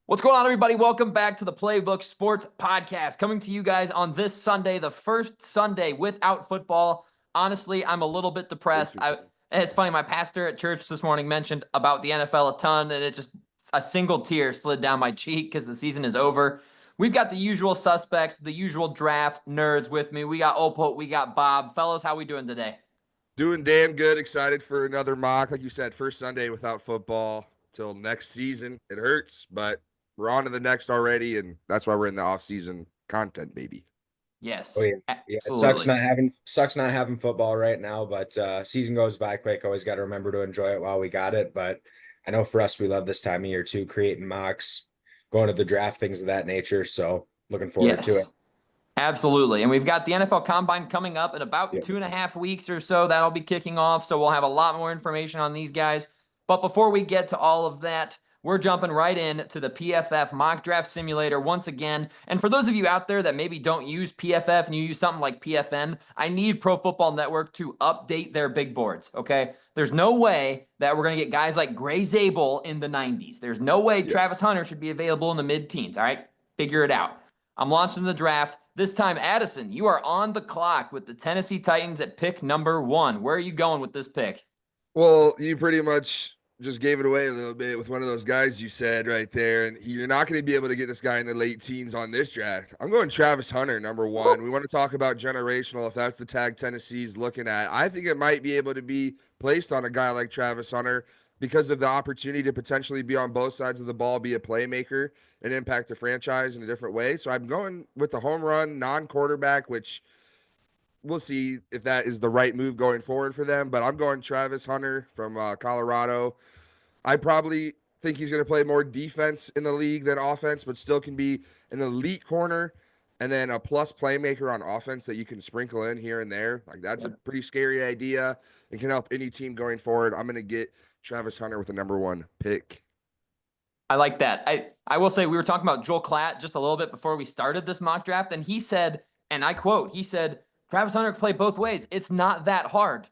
What's going on, everybody? Welcome back to the Playbook Sports Podcast, coming to you guys on this Sunday, the first Sunday without football. Honestly, I'm a little bit depressed. It's funny, my pastor at church this morning mentioned about the NFL a ton, and it just a single tear slid down my cheek because the season is over. We've got the usual suspects, the usual draft nerds with me. We got Opal, we got Bob. Fellas, how we doing today? Doing damn good. Excited for another mock. Like you said, first Sunday without football till next season. It hurts, but we're on to the next already, and that's why we're in the off-season content, baby. Oh Yes, yeah, yeah. It sucks absolutely. not having football right now, but season goes by quick. Always got to remember to enjoy it while we got it. But I know for us, we love this time of year too, creating mocks, going to the draft, things of that nature. So looking forward to it. Yes. Absolutely. And we've got the NFL Combine coming up in about Yep. 2.5 weeks or so. That'll be kicking off. So we'll have a lot more information on these guys. But before we get to all of that, we're jumping right in to the PFF Mock Draft Simulator once again. And for those of you out there that maybe don't use PFF and you use something like PFN, I need Pro Football Network to update their big boards, okay? There's no way that we're going to get guys like Gray Zabel in the 90s. There's no way Travis Hunter should be available in the mid-teens, all right? Figure it out. I'm launching the draft. This time, Addison, you are on the clock with the Tennessee Titans at pick number 1. Where are you going with this pick? Well, you pretty much just gave it away a little bit with one of those guys you said right there, and you're not going to be able to get this guy in the late teens on this draft. I'm going Travis Hunter, number one. We want to talk about generational, if that's the tag Tennessee's looking at. I think it might be able to be placed on a guy like Travis Hunter because of the opportunity to potentially be on both sides of the ball, be a playmaker, and impact the franchise in a different way. So I'm going with the home run, non-quarterback, which we'll see if that is the right move going forward for them. But I'm going Travis Hunter from Colorado. I probably think he's going to play more defense in the league than offense, but still can be an elite corner and then a plus playmaker on offense that you can sprinkle in here and there. Like that's a pretty scary idea and can help any team going forward. I'm going to get Travis Hunter with the number 1 pick. I like that. I will say we were talking about Joel Klatt just a little bit before we started this mock draft, and he said, and I quote, he said, Travis Hunter can play both ways. It's not that hard.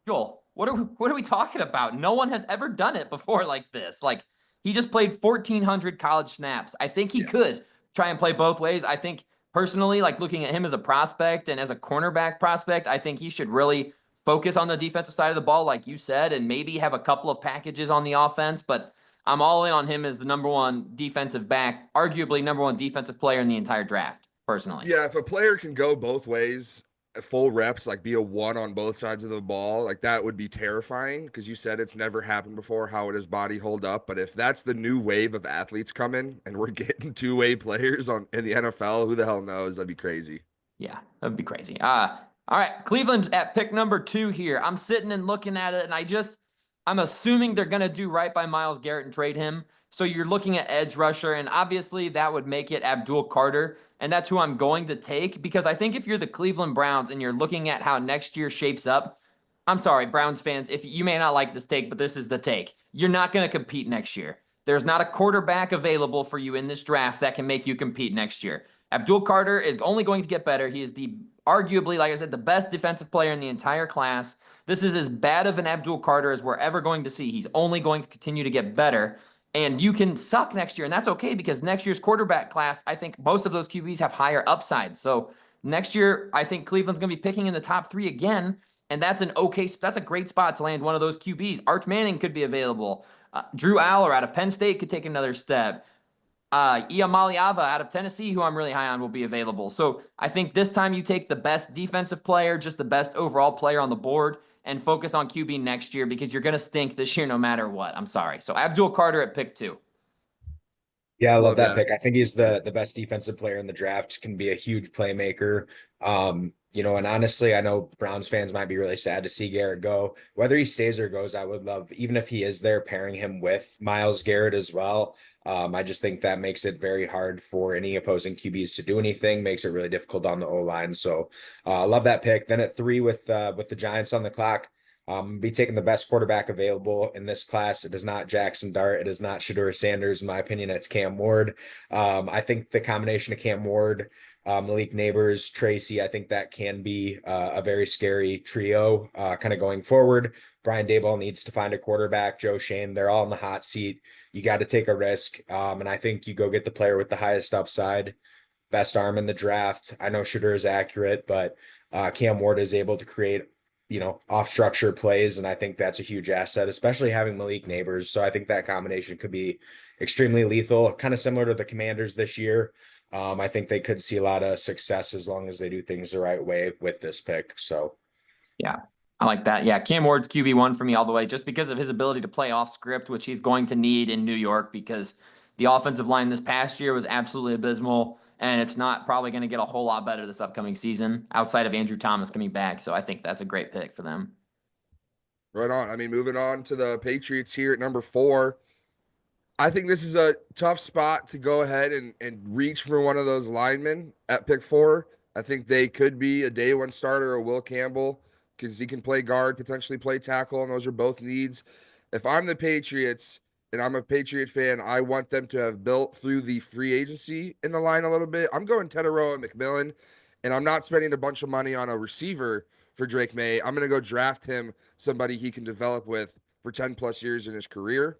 Joel, what are we talking about? No one has ever done it before like this. Like he just played 1,400 college snaps. I think he could try and play both ways. I think personally, like looking at him as a prospect and as a cornerback prospect, I think he should really focus on the defensive side of the ball, like you said, and maybe have a couple of packages on the offense. But I'm all in on him as the number 1 defensive back, arguably number 1 defensive player in the entire draft, personally. Yeah, if a player can go both ways, full reps, like be a 1 on both sides of the ball, like that would be terrifying because you said it's never happened before. How would his body hold up? But if that's the new wave of athletes coming and we're getting two-way players on in the NFL, who the hell knows? That'd be crazy. Yeah, that'd be crazy. All right, Cleveland at pick number 2 here. I'm sitting and looking at it, and I'm assuming they're going to do right by Myles Garrett and trade him. So you're looking at edge rusher, and obviously that would make it Abdul Carter, and that's who I'm going to take because I think if you're the Cleveland Browns and you're looking at how next year shapes up, I'm sorry, Browns fans, if you may not like this take, but this is the take. You're not going to compete next year. There's not a quarterback available for you in this draft that can make you compete next year. Abdul Carter is only going to get better. He is the arguably, like I said, the best defensive player in the entire class. This is as bad of an Abdul Carter as we're ever going to see. He's only going to continue to get better. And you can suck next year, and that's okay because next year's quarterback class, I think most of those QBs have higher upside. So next year, I think Cleveland's going to be picking in the top 3 again, and that's a great spot to land one of those QBs. Arch Manning could be available. Drew Aller out of Penn State could take another step. Iamaliava out of Tennessee, who I'm really high on, will be available. So I think this time you take the best defensive player, just the best overall player on the board, and focus on QB next year because you're going to stink this year no matter what. I'm sorry. So Abdul Carter at pick 2. Yeah, I love Love that that. pick. I think he's the best defensive player in the draft, can be a huge playmaker. And honestly, I know Browns fans might be really sad to see Garrett go. Whether he stays or goes, I would love, even if he is there, pairing him with Myles Garrett as well. I just think that makes it very hard for any opposing QBs to do anything, makes it really difficult on the O line. So I love that pick. Then at 3 with the Giants on the clock. Be taking the best quarterback available in this class. It is not Jackson Dart. It is not Shedeur Sanders. In my opinion, it's Cam Ward. I think the combination of Cam Ward, Malik Neighbors, Tracy, I think that can be a very scary trio kind of going forward. Brian Daboll needs to find a quarterback. Joe Shane, they're all in the hot seat. you got to take a risk. And I think you go get the player with the highest upside, best arm in the draft. I know Shooter is accurate, but Cam Ward is able to create, off structure plays. And I think that's a huge asset, especially having Malik Neighbors. So I think that combination could be extremely lethal, kind of similar to the Commanders this year. I think they could see a lot of success as long as they do things the right way with this pick. So, yeah, I like that. Yeah, Cam Ward's QB1 for me all the way, just because of his ability to play off script, which he's going to need in New York because the offensive line this past year was absolutely abysmal, and it's not probably going to get a whole lot better this upcoming season outside of Andrew Thomas coming back. So I think that's a great pick for them. Right on. I mean, moving on to the Patriots here at number 4. I think this is a tough spot to go ahead and reach for one of those linemen at pick 4. I think they could be a day one starter or Will Campbell because he can play guard, potentially play tackle, and those are both needs. If I'm the Patriots and I'm a Patriot fan, I want them to have built through the free agency in the line a little bit. I'm going Teteroa McMillan, and I'm not spending a bunch of money on a receiver for Drake May. I'm going to go draft him somebody he can develop with for 10 plus years in his career.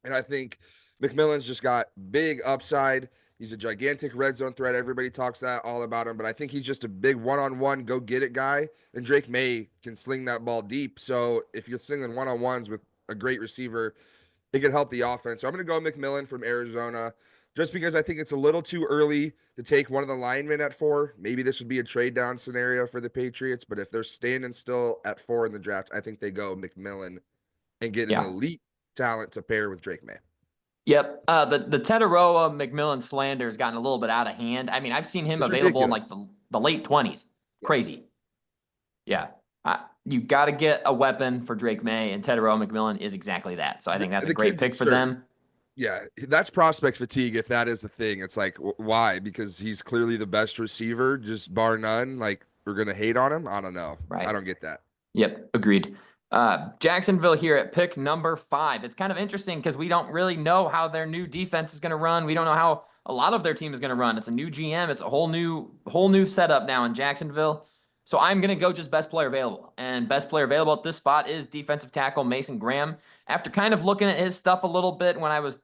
And I think McMillan's just got big upside. He's a gigantic red zone threat. Everybody talks that all about him, but I think he's just a big one-on-one go get it guy. And Drake May can sling that ball deep. So if you're slinging one-on-ones with a great receiver, it could help the offense. So I'm going to go McMillan from Arizona just because I think it's a little too early to take one of the linemen at 4. Maybe this would be a trade down scenario for the Patriots, but if they're standing still at 4 in the draft, I think they go McMillan and get an elite talent to pair with Drake May. Yep. The Teteroa McMillan slander has gotten a little bit out of hand. I mean, I've seen him available in like the late 20s. Crazy. Yeah. You got to get a weapon for Drake May, and Teteroa McMillan is exactly that. So I think that's a great pick for them. Yeah, that's prospect fatigue if that is the thing. It's like, why? Because he's clearly the best receiver, just bar none. Like, we're going to hate on him? I don't know. Right. I don't get that. Yep, agreed. Jacksonville here at pick number 5. It's kind of interesting because we don't really know how their new defense is going to run. We don't know how a lot of their team is going to run. It's a new GM. It's a whole new setup now in Jacksonville. So I'm going to go just best player available. And best player available at this spot is defensive tackle Mason Graham. After kind of looking at his stuff a little bit when I was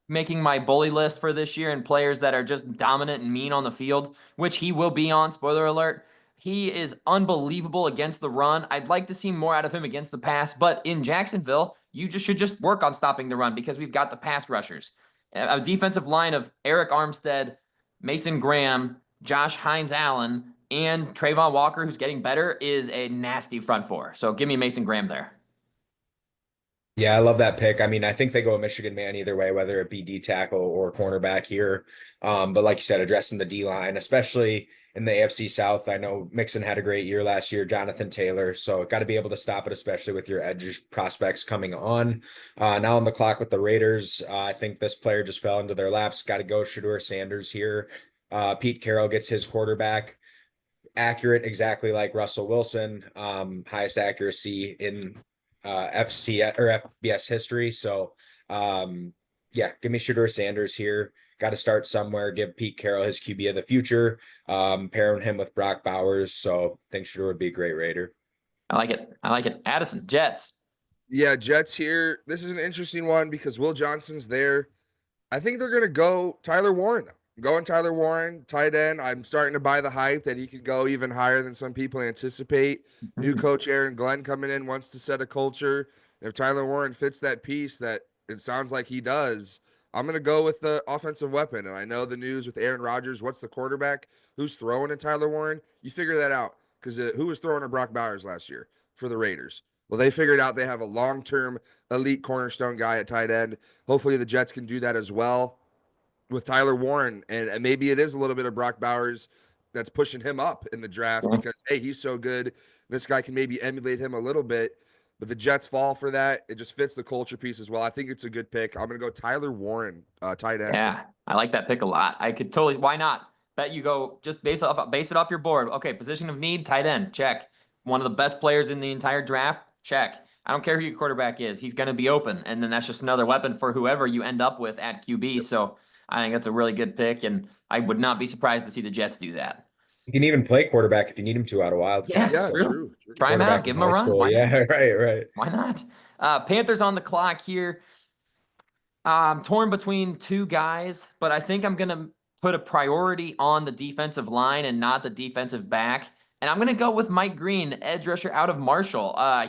making my bully list for this year and players that are just dominant and mean on the field, which he will be on, spoiler alert, he is unbelievable against the run. I'd like to see more out of him against the pass, but in Jacksonville, you should just work on stopping the run because we've got the pass rushers. A defensive line of Eric Armstead, Mason Graham, Josh Hines-Allen, and Trayvon Walker, who's getting better, is a nasty front 4. So give me Mason Graham there. Yeah, I love that pick. I mean, I think they go a Michigan man either way, whether it be D tackle or cornerback here. But like you said, addressing the D line, especially in the AFC South. I know Mixon had a great year last year, Jonathan Taylor. So got to be able to stop it, especially with your edge prospects coming on. Now on the clock with the Raiders, I think this player just fell into their laps. Got to go Shedeur Sanders here. Pete Carroll gets his quarterback accurate, exactly like Russell Wilson, highest accuracy in FC or FBS history. So yeah, give me Shedeur Sanders here. Got to start somewhere. Give Pete Carroll his QB of the future. Pairing him with Brock Bowers. So I think Shedeur would be a great Raider. I like it. I like it. Addison, Jets. Yeah, Jets here. This is an interesting one because Will Johnson's there. I think they're going to go Tyler Warren. Going Tyler Warren, tight end. I'm starting to buy the hype that he could go even higher than some people anticipate. New coach Aaron Glenn coming in wants to set a culture. If Tyler Warren fits that piece that it sounds like he does, I'm going to go with the offensive weapon. And I know the news with Aaron Rodgers. What's the quarterback? Who's throwing at Tyler Warren? You figure that out because who was throwing at Brock Bowers last year for the Raiders? Well, they figured out they have a long-term elite cornerstone guy at tight end. Hopefully the Jets can do that as well with Tyler Warren, and maybe it is a little bit of Brock Bowers that's pushing him up in the draft because, hey, he's so good. This guy can maybe emulate him a little bit, but the Jets fall for that. It just fits the culture piece as well. I think it's a good pick. I'm going to go Tyler Warren, tight end. Yeah, I like that pick a lot. I could totally, why not? Bet you go, just base it off your board. Okay, position of need, tight end, check. One of the best players in the entire draft, check. I don't care who your quarterback is. He's going to be open, and then that's just another weapon for whoever you end up with at QB. So I think that's a really good pick, and I would not be surprised to see the Jets do that. You can even play quarterback if you need him to out of wild. Yeah, true. Try him out, give him a run. Yeah, right. Why not? Panthers on the clock here. I'm torn between two guys, but I think I'm going to put a priority on the defensive line and not the defensive back. And I'm going to go with Mike Green, edge rusher out of Marshall. I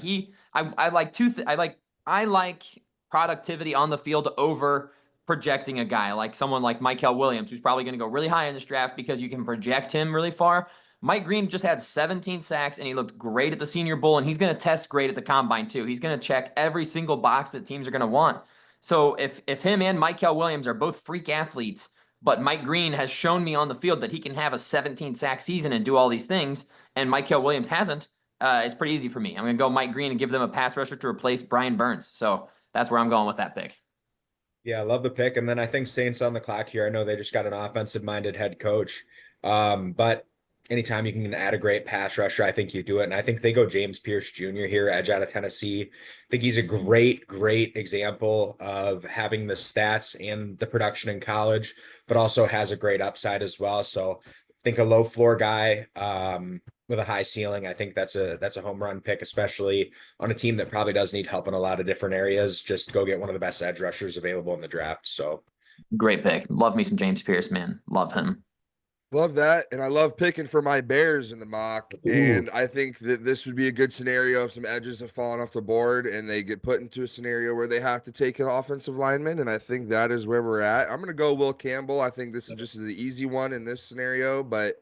like I like productivity on the field over projecting a guy like someone like Mykel Williams, who's probably going to go really high in this draft because you can project him really far. Mike Green just had 17 sacks and he looked great at the Senior Bowl, and he's going to test great at the combine too. He's going to check every single box that teams are going to want. So if him and Mykel Williams are both freak athletes, but Mike Green has shown me on the field that he can have a 17 sack season and do all these things, and Mykel Williams hasn't, it's pretty easy for me. I'm going to go Mike Green and give them a pass rusher to replace Brian Burns. So that's where I'm going with that pick. Yeah, I love the pick. And then I think Saints on the clock here. I know they just got an offensive minded head coach. But anytime you can add a great pass rusher, I think you do it. And I think they go James Pierce Jr. here, edge out of Tennessee. I think he's a great example of having the stats and the production in college, but also has a great upside as well. So I think a low floor guy, with a high ceiling. I think that's a home run pick, especially on a team that probably does need help in a lot of different areas. Just go get one of the best edge rushers available in the draft. So great pick. Love me some James Pierce, man. Love him. Love that. And I love picking for my Bears in the mock. Ooh. And I think that this would be a good scenario if some edges have fallen off the board and they get put into a scenario where they have to take an offensive lineman. And I think that is where we're at. I'm going to go Will Campbell. I think this is just the easy one in this scenario, but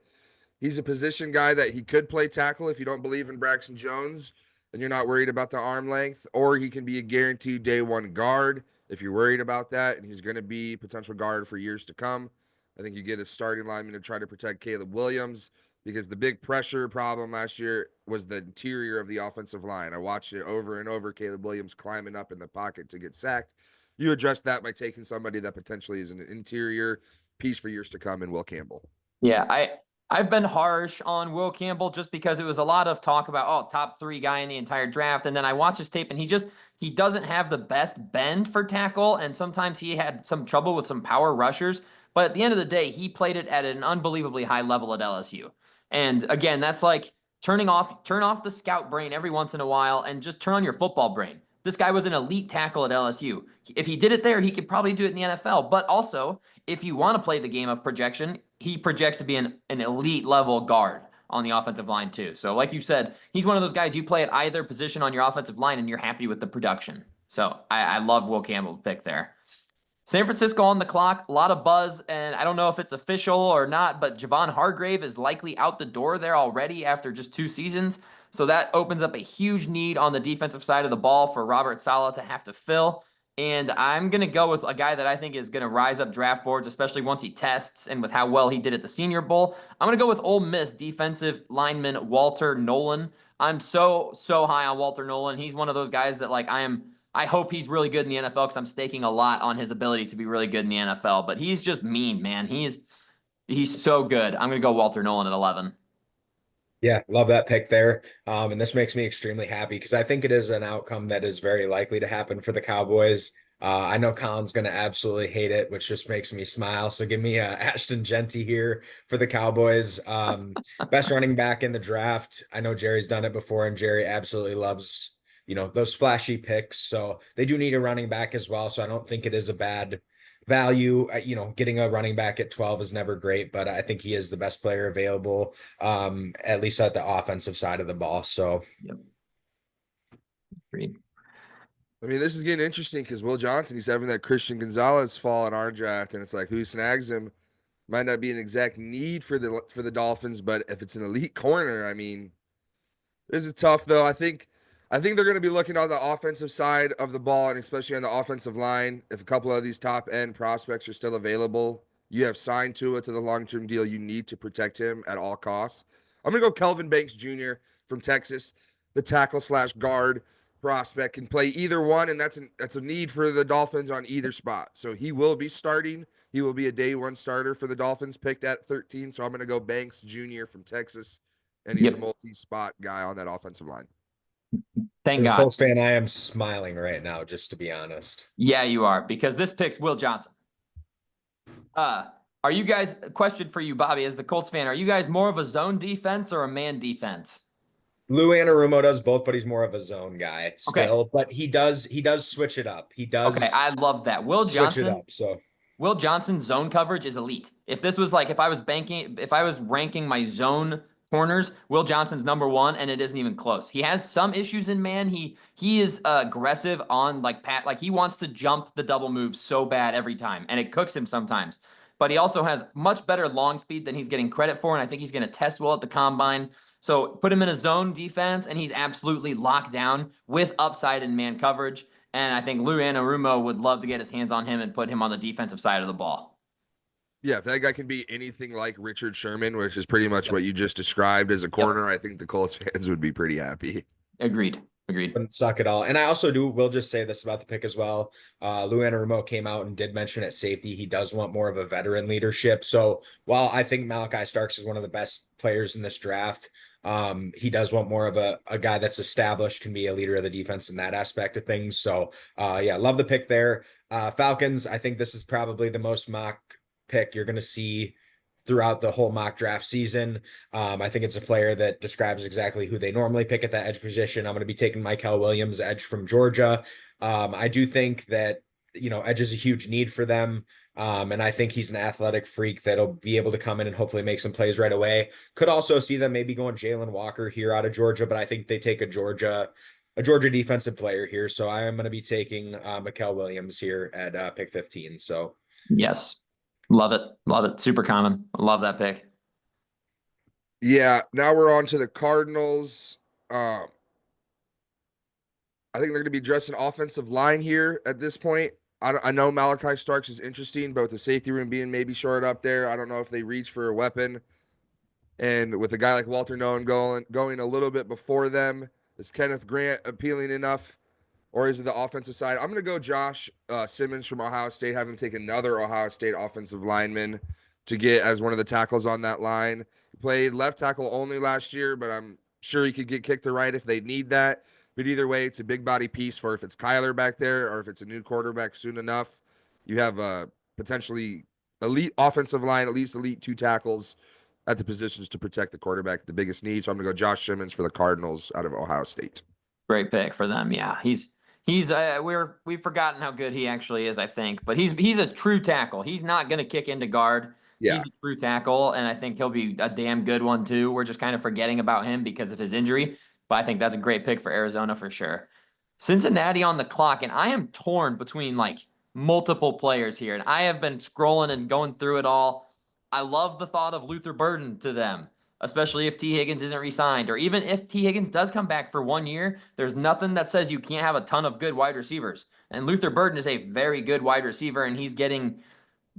he's a position guy that he could play tackle if you don't believe in Braxton Jones and you're not worried about the arm length, or he can be a guaranteed day one guard if you're worried about that. And he's going to be potential guard for years to come. I think you get a starting lineman to try to protect Caleb Williams, because the big pressure problem last year was the interior of the offensive line. I watched it over and over, Caleb Williams climbing up in the pocket to get sacked. You address that by taking somebody that potentially is an interior piece for years to come in Will Campbell. Yeah, I've been harsh on Will Campbell just because it was a lot of talk about, top 3 guy in the entire draft. And then I watch his tape and he doesn't have the best bend for tackle. And sometimes he had some trouble with some power rushers. But at the end of the day, he played it at an unbelievably high level at LSU. And again, that's like turn off the scout brain every once in a while and just turn on your football brain. This guy was an elite tackle at LSU. If he did it there, he could probably do it in the NFL. But also, if you want to play the game of projection, he projects to be an elite level guard on the offensive line too. So like you said, he's one of those guys you play at either position on your offensive line and you're happy with the production. So I love Will Campbell's pick there. San Francisco on the clock, a lot of buzz, and I don't know if it's official or not, but Javon Hargrave is likely out the door there already after just 2 seasons. So that opens up a huge need on the defensive side of the ball for Robert Saleh to have to fill. And I'm going to go with a guy that I think is going to rise up draft boards, especially once he tests and with how well he did at the Senior Bowl. I'm going to go with Ole Miss defensive lineman Walter Nolan. I'm so high on Walter Nolan. He's one of those guys that I hope he's really good in the NFL because I'm staking a lot on his ability to be really good in the NFL. But he's just mean, man. He's so good. I'm going to go Walter Nolan at 11. Yeah, love that pick there. And this makes me extremely happy because I think it is an outcome that is very likely to happen for the Cowboys. I know Colin's going to absolutely hate it, which just makes me smile. So give me Ashton Jeanty here for the Cowboys. Best running back in the draft. I know Jerry's done it before, and Jerry absolutely loves those flashy picks. So they do need a running back as well. So I don't think it is a bad value. Getting a running back at 12 is never great, but I think he is the best player available, at least at the offensive side of the ball. So, yep. Agreed. I mean, this is getting interesting because Will Johnson, he's having that Christian Gonzalez fall in our draft, and it's like who snags him might not be an exact need for the Dolphins, but if it's an elite corner, I mean, this is tough though. I think they're going to be looking on the offensive side of the ball, and especially on the offensive line. If a couple of these top end prospects are still available, you have signed Tua to the long-term deal. You need to protect him at all costs. I'm going to go Kelvin Banks Jr. from Texas, the tackle/guard prospect, can play either one, and that's a need for the Dolphins on either spot. So he will be starting. He will be a day one starter for the Dolphins, picked at 13. So I'm going to go Banks Jr. from Texas, and he's a multi-spot guy on that offensive line. Thank God. As a Colts fan, I am smiling right now, just to be honest. Yeah, you are, because this pick's Will Johnson. Are you guys, question for you, Bobby, as the Colts fan, are you guys more of a zone defense or a man defense? Lou Anarumo does both, but he's more of a zone guy Okay. still. But he does switch it up. He Okay. does I love that. switch it up. So Will Johnson's zone coverage is elite. If this was like, if I was ranking my zone corners, Will Johnson's number one, and it isn't even close. He has some issues in man. He is aggressive on like pat, like he wants to jump the double move so bad every time, and it cooks him sometimes. But he also has much better long speed than he's getting credit for, and I think he's going to test well at the combine. So put him in a zone defense, and he's absolutely locked down with upside in man coverage. And I think Lou Anarumo would love to get his hands on him and put him on the defensive side of the ball. Yeah, if that guy can be anything like Richard Sherman, which is pretty much what you just described as a Yep. corner, I think the Colts fans would be pretty happy. Agreed. Agreed. wouldn't suck at all. And I also will just say this about the pick as well. Lou Anarumo came out and did mention at safety he does want more of a veteran leadership. So while I think Malachi Starks is one of the best players in this draft, he does want more of a guy that's established, can be a leader of the defense in that aspect of things. So yeah, love the pick there. Falcons, I think this is probably the most mock pick you're going to see throughout the whole mock draft season. I think it's a player that describes exactly who they normally pick at that edge position. I'm going to be taking Mykel Williams, edge from Georgia. I do think that, edge is a huge need for them. And I think he's an athletic freak that'll be able to come in and hopefully make some plays right away. Could also see them maybe going Jalen Walker here out of Georgia, but I think they take a Georgia defensive player here. So I am going to be taking Mykel Williams here at pick 15. So Yes. Love it. Love it. Super common. Love that pick. Yeah, now we're on to the Cardinals. I think they're going to be dressing offensive line here at this point. I know Malachi Starks is interesting, but with the safety room being maybe short up there, I don't know if they reach for a weapon. And with a guy like Walter Nolan going a little bit before them, is Kenneth Grant appealing enough? Or is it the offensive side? I'm going to go Josh Simmons from Ohio State, have him take another Ohio State offensive lineman to get as one of the tackles on that line. He played left tackle only last year, but I'm sure he could get kicked to right if they need that. But either way, it's a big body piece for if it's Kyler back there or if it's a new quarterback soon enough. You have a potentially elite offensive line, at least elite two tackles at the positions to protect the quarterback, the biggest need. So I'm going to go Josh Simmons for the Cardinals out of Ohio State. Great pick for them. Yeah. We've forgotten how good he actually is, I think, but he's a true tackle. He's not going to kick into guard. Yeah. He's a true tackle, and I think he'll be a damn good one too. We're just kind of forgetting about him because of his injury, but I think that's a great pick for Arizona for sure. Cincinnati on the clock, and I am torn between like multiple players here, and I have been scrolling and going through it all. I love the thought of Luther Burden to them, especially if T. Higgins isn't re-signed, or even if T. Higgins does come back for 1 year. There's nothing that says you can't have a ton of good wide receivers, and Luther Burden is a very good wide receiver, and he's getting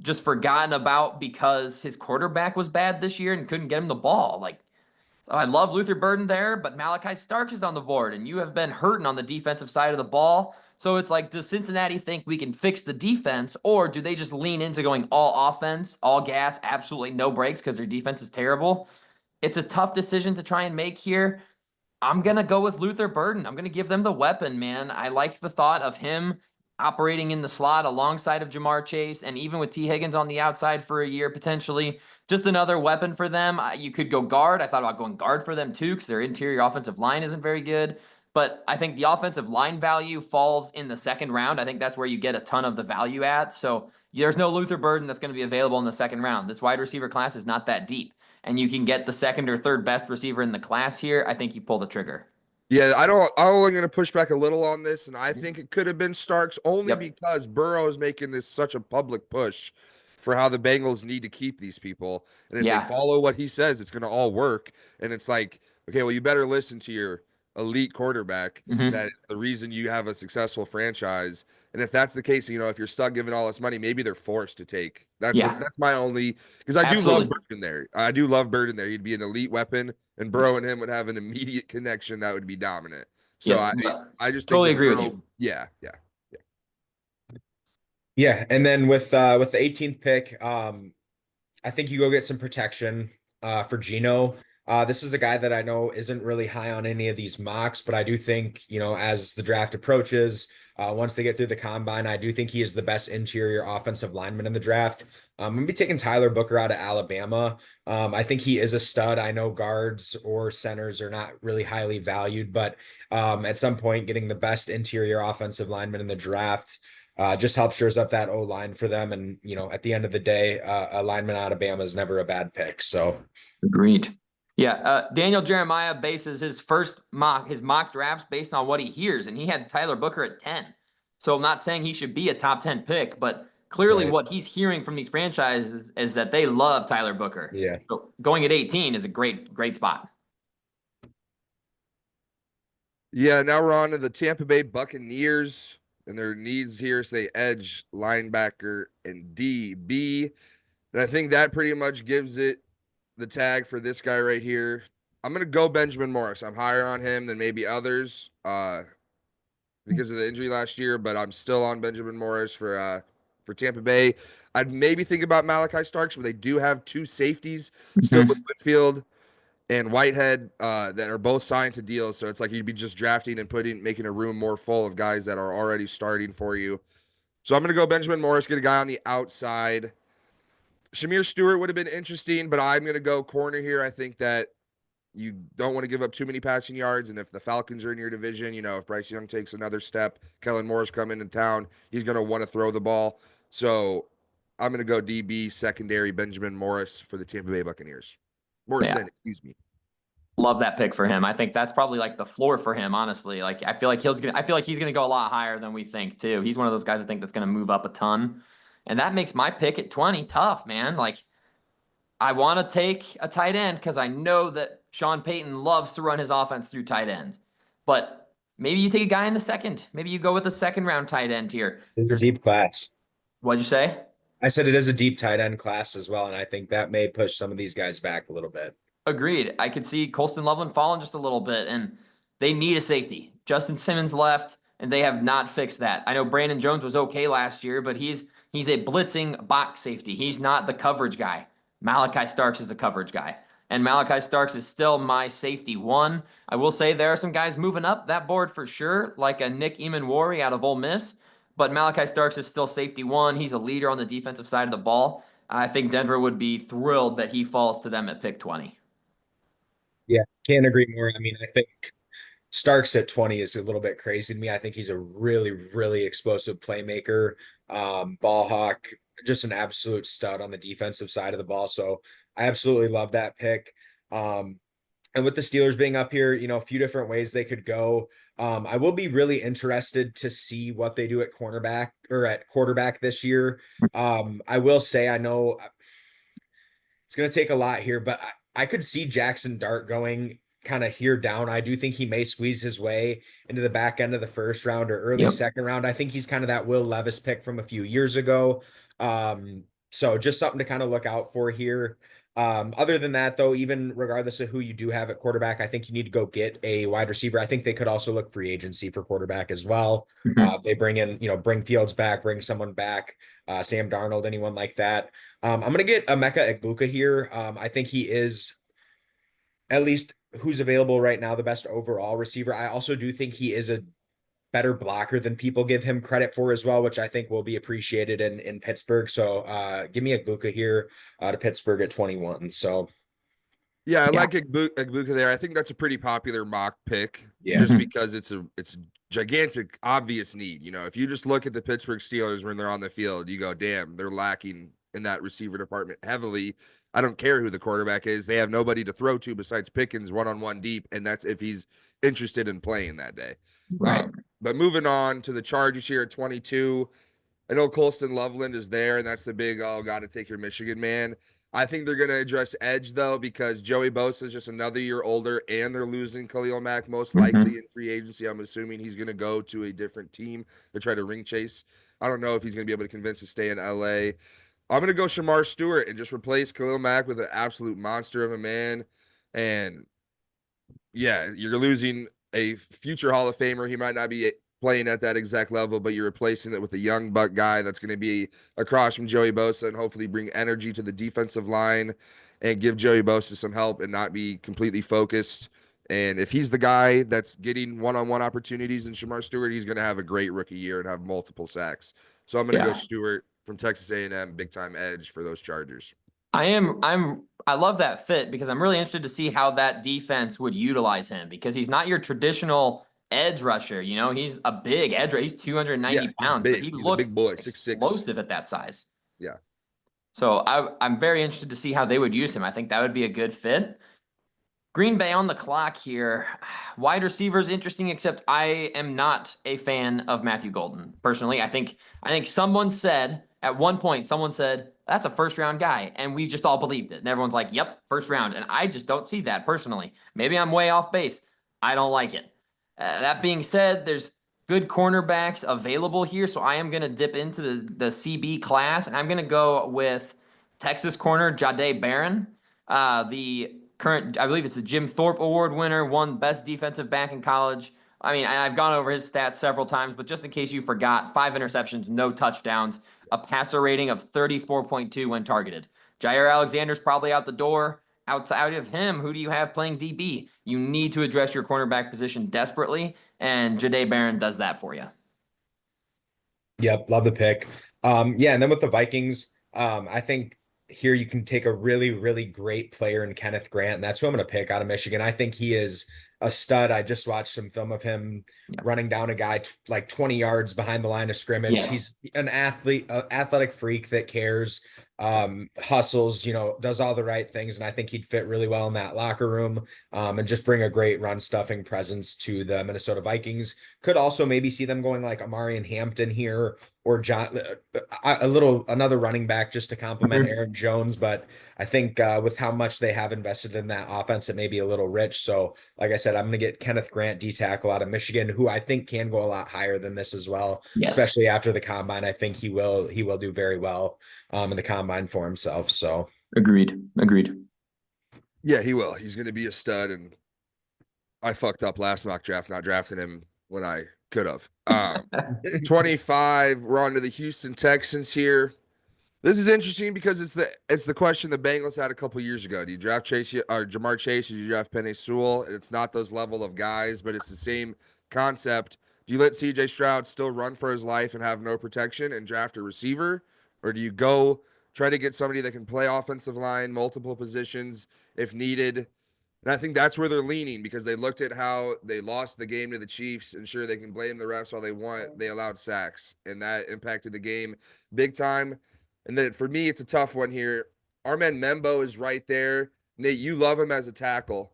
just forgotten about because his quarterback was bad this year and couldn't get him the ball. Like, I love Luther Burden there, but Malachi Starks is on the board, and you have been hurting on the defensive side of the ball. So it's like, does Cincinnati think we can fix the defense, or do they just lean into going all offense, all gas, absolutely no breaks because their defense is terrible? It's a tough decision to try and make here. I'm going to go with Luther Burden. I'm going to give them the weapon, man. I like the thought of him operating in the slot alongside of Jamar Chase, and even with T. Higgins on the outside for a year potentially. Just another weapon for them. You could go guard. I thought about going guard for them too because their interior offensive line isn't very good. But I think the offensive line value falls in the second round. I think that's where you get a ton of the value at. So there's no Luther Burden that's going to be available in the second round. This wide receiver class is not that deep, and you can get the second or third best receiver in the class here. I think you pull the trigger. Yeah, I'm only going to push back a little on this, and I think it could have been Starks only because Burrow is making this such a public push for how the Bengals need to keep these people. And if they follow what he says, it's going to all work. And it's like, okay, well, you better listen to your elite quarterback. That is the reason you have a successful franchise. And if that's the case, if you're stuck giving all this money, maybe they're forced to take. That's my only, because I do love Burden there. I do love Burden there. He'd be an elite weapon, and Burrow and him would have an immediate connection that would be dominant. So I just totally think agree with you. Yeah. Yeah, and then with the 18th pick, I think you go get some protection for Geno. This is a guy that I know isn't really high on any of these mocks, but I do think, you know, as the draft approaches, once they get through the combine, I do think he is the best interior offensive lineman in the draft. I'm gonna be taking Tyler Booker out of Alabama. I think he is a stud. I know guards or centers are not really highly valued, but at some point, getting the best interior offensive lineman in the draft just helps shores up that O line for them. And, you know, at the end of the day, a lineman out of Bama is never a bad pick. So, Agreed. Yeah, Daniel Jeremiah bases his mock drafts based on what he hears, and he had Tyler Booker at 10. So I'm not saying he should be a top 10 pick, but clearly Right. what he's hearing from these franchises is that they love Tyler Booker. Yeah. So going at 18 is a great spot. Yeah, now we're on to the Tampa Bay Buccaneers, and their needs here say edge, linebacker, and DB. And I think that pretty much gives it the tag for this guy right here. I'm gonna go Benjamin Morris. I'm higher on him than maybe others, because of the injury last year, but I'm still on Benjamin Morris for Tampa Bay. I'd maybe think about Malachi Starks, but they do have two safeties still with Whitfield and Whitehead that are both signed to deals. So it's like you'd be just drafting and making a room more full of guys that are already starting for you. So I'm gonna go Benjamin Morris, get a guy on the outside. Shamir Stewart would have been interesting, but I'm gonna go corner here. I think that you don't want to give up too many passing yards. And if the Falcons are in your division, you know, if Bryce Young takes another step, Kellen Moore's coming into town, he's going to want to throw the ball. So I'm going to go DB secondary Benjamin Morris for the Tampa Bay Buccaneers. Morrison, excuse me. Love that pick for him. I think that's probably like the floor for him, honestly. Like I feel like he's gonna go a lot higher than we think too. He's one of those guys I think that's gonna move up a ton. And that makes my pick at 20 tough, man. Like I want to take a tight end because I know that Sean Payton loves to run his offense through tight end. But maybe you take a guy in the second. Maybe you go with a second round tight end here. It's a deep class. What'd you say? I said it is a deep tight end class as well, and I think that may push some of these guys back a little bit. Agreed. I could see Colston Loveland falling just a little bit, and they need a safety. Justin Simmons left, and they have not fixed that. I know Brandon Jones was okay last year, but he's a blitzing box safety. He's not the coverage guy. Malachi Starks is a coverage guy. And Malachi Starks is still my safety one. I will say there are some guys moving up that board for sure, like a Nick Emanwari out of Ole Miss. But Malachi Starks is still safety one. He's a leader on the defensive side of the ball. I think Denver would be thrilled that he falls to them at pick 20. Yeah, can't agree more. I mean, I think Starks at 20 is a little bit crazy to me. I think he's a really, really explosive playmaker, ball hawk, just an absolute stud on the defensive side of the ball. So I absolutely love that pick. And with the Steelers being up here, you know, a few different ways they could go. I will be really interested to see what they do at cornerback or at quarterback this year. I will say, I know it's going to take a lot here, but I could see Jackson Dart going kind of here down. I do think he may squeeze his way into the back end of the first round or early second round. I think he's kind of that Will Levis pick from a few years ago. So just something to kind of look out for here. Other than that, though, even regardless of who you do have at quarterback, I think you need to go get a wide receiver. I think they could also look free agency for quarterback as well. They bring in, you know, bring Fields back, bring someone back, Sam Darnold, anyone like that. I'm going to get Emeka Egbuka here. I think he is, at least who's available right now, the best overall receiver. I also do think he is a better blocker than people give him credit for as well, which I think will be appreciated in Pittsburgh. So give me Egbuka here to Pittsburgh at 21. So yeah, I like Egbuka there. I think that's a pretty popular mock pick, yeah, just because it's a gigantic obvious need. You know, if you just look at the Pittsburgh Steelers when they're on the field, you go, damn, they're lacking in that receiver department heavily. I don't care who the quarterback is. They have nobody to throw to besides Pickens one-on-one deep, and that's if he's interested in playing that day. Right. But moving on to the Chargers here at 22. I know Colston Loveland is there, and that's the big, got to take your Michigan man. I think they're going to address edge, though, because Joey Bosa is just another year older, and they're losing Khalil Mack most likely in free agency. I'm assuming he's going to go to a different team to try to ring chase. I don't know if he's going to be able to convince to stay in LA. I'm going to go Shamar Stewart and just replace Khalil Mack with an absolute monster of a man. And, yeah, you're losing a future Hall of Famer. He might not be playing at that exact level, but you're replacing it with a young buck guy that's going to be across from Joey Bosa and hopefully bring energy to the defensive line and give Joey Bosa some help and not be completely focused. And if he's the guy that's getting one-on-one opportunities in Shamar Stewart, he's going to have a great rookie year and have multiple sacks. So I'm going to go Stewart from Texas A&M, big time edge for those Chargers. I love that fit because I'm really interested to see how that defense would utilize him because he's not your traditional edge rusher. You know, he's a big edge rusher. He's 290 pounds, but he's looks a big boy, 6'6". explosive at that size. Yeah. So I'm very interested to see how they would use him. I think that would be a good fit. Green Bay on the clock here. Wide receivers interesting, except I am not a fan of Matthew Golden. Personally, I think someone said at one point, that's a first round guy. And we just all believed it. And everyone's like, yep, first round. And I just don't see that personally. Maybe I'm way off base. I don't like it. That being said, there's good cornerbacks available here. So I am going to dip into the CB class. And I'm going to go with Texas corner Jahdae Barron. The current, I believe it's the Jim Thorpe Award winner, won best defensive back in college. I mean, I've gone over his stats several times, but just in case you forgot, 5 interceptions, no touchdowns, a passer rating of 34.2 when targeted. Jair Alexander's probably out the door. Outside of him, who do you have playing DB? You need to address your cornerback position desperately, and Jahdae Barron does that for you. Yep, love the pick. Yeah, and then with the Vikings, I think here you can take a really, really great player in Kenneth Grant, and that's who I'm going to pick out of Michigan. I think he is a stud. I just watched some film of him running down a guy like 20 yards behind the line of scrimmage. Yes. He's an athletic freak that cares, hustles, does all the right things. And I think he'd fit really well in that locker room, and just bring a great run stuffing presence to the Minnesota Vikings. Could also maybe see them going like Amarian Hampton here, or another running back just to complement Aaron Jones. But I think with how much they have invested in that offense, it may be a little rich. So like I said, I'm going to get Kenneth Grant, D-tackle out of Michigan, who I think can go a lot higher than this as well, especially after the combine. I think he will do very well in the combine for himself. So Agreed. Yeah, he will. He's going to be a stud, and I fucked up last mock draft not drafting him when I could have. 25, we're on to the Houston Texans here. This is interesting because it's the question the Bengals had a couple years ago. Do you draft Jamar Chase, or do you draft Penei Sewell? And it's not those level of guys, but it's the same concept. Do you let CJ Stroud still run for his life and have no protection and draft a receiver? Or do you go try to get somebody that can play offensive line, multiple positions if needed? And I think that's where they're leaning, because they looked at how they lost the game to the Chiefs, and sure, they can blame the refs all they want. They allowed sacks, and that impacted the game big time. And then for me, it's a tough one here. Our man Membo is right there. Nate, you love him as a tackle,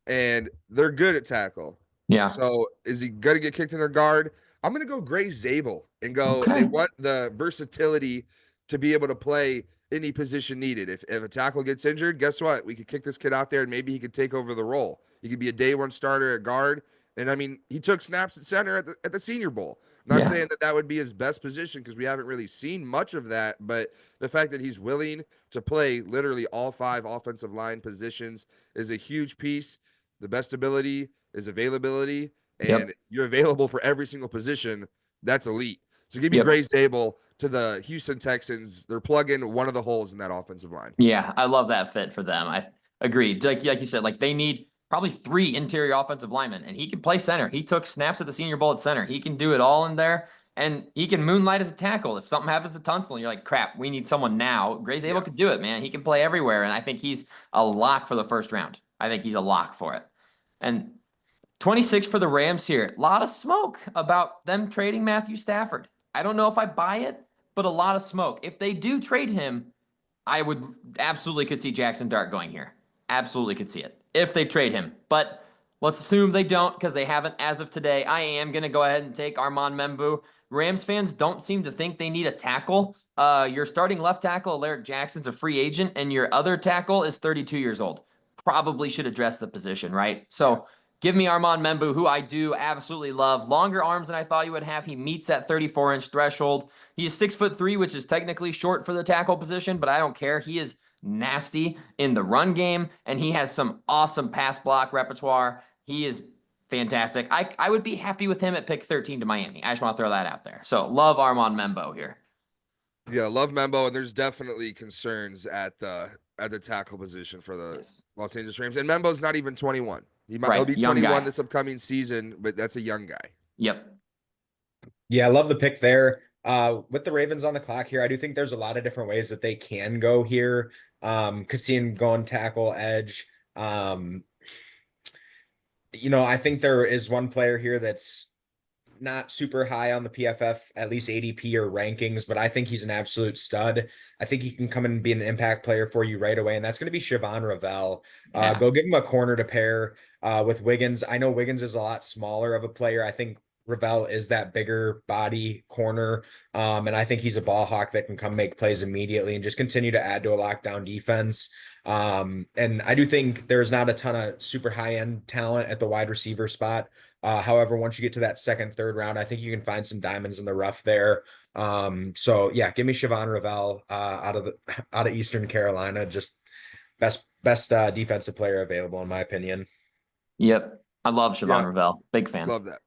and they're good at tackle. Yeah. So is he going to get kicked in their guard? I'm going to go Gray Zabel and go, They want the versatility to be able to play any position needed. If a tackle gets injured, guess what? We could kick this kid out there and maybe he could take over the role. He could be a day one starter at guard. And I mean, he took snaps at center at the Senior Bowl. I'm not saying that would be his best position, because we haven't really seen much of that. But the fact that he's willing to play literally all 5 offensive line positions is a huge piece. The best ability is availability. And if you're available for every single position, that's elite. So give me Gray Zabel to the Houston Texans. They're plugging one of the holes in that offensive line. Yeah, I love that fit for them. I agree. Like you said, like they need probably 3 interior offensive linemen, and he can play center. He took snaps at the Senior Bowl at center. He can do it all in there, and he can moonlight as a tackle. If something happens to Tunsil and you're like, crap, we need someone now, Gray Zabel could do it, man. He can play everywhere, and I think he's a lock for the first round. I think he's a lock for it. And 26 for the Rams here. A lot of smoke about them trading Matthew Stafford. I don't know if I buy it, but a lot of smoke. If they do trade him, I would absolutely could see Jackson Dart going here. Absolutely could see it if they trade him. But let's assume they don't, because they haven't as of today. I am going to go ahead and take Armand Membu. Rams fans don't seem to think they need a tackle. Your starting left tackle, Alaric Jackson's a free agent, and your other tackle is 32 years old. Probably should address the position, right? So give me Armand Membu, who I do absolutely love. Longer arms than I thought he would have. He meets that 34-inch threshold. He's 6'3", which is technically short for the tackle position, but I don't care. He is nasty in the run game, and he has some awesome pass block repertoire. He is fantastic. I would be happy with him at pick 13 to Miami. I just want to throw that out there. So love Armand Membo here. Yeah, love Membo, and there's definitely concerns at the tackle position for the Yes. Los Angeles Rams. And Membo's not even 21. He'll Right, be young 21 guy. this upcoming season, but that's a young guy. Yep. Yeah, I love the pick there. With the Ravens on the clock here, I do think there's a lot of different ways that they can go here. Could see him going tackle, edge. I think there is one player here that's not super high on the PFF, at least ADP or rankings, but I think he's an absolute stud. I think he can come in and be an impact player for you right away, and that's going to be Siobhan Ravel. Yeah. Go give him a corner to pair with Wiggins. I know Wiggins is a lot smaller of a player. I think Ravel is that bigger body corner, and I think he's a ball hawk that can come make plays immediately and just continue to add to a lockdown defense. And I do think there's not a ton of super high end talent at the wide receiver spot. However, once you get to that second, third round, I think you can find some diamonds in the rough there. So yeah, give me Siobhan Ravel out of Eastern Carolina. Just best defensive player available in my opinion. Yep. I love Siobhan Yeah. Ravel. Big fan. Love that.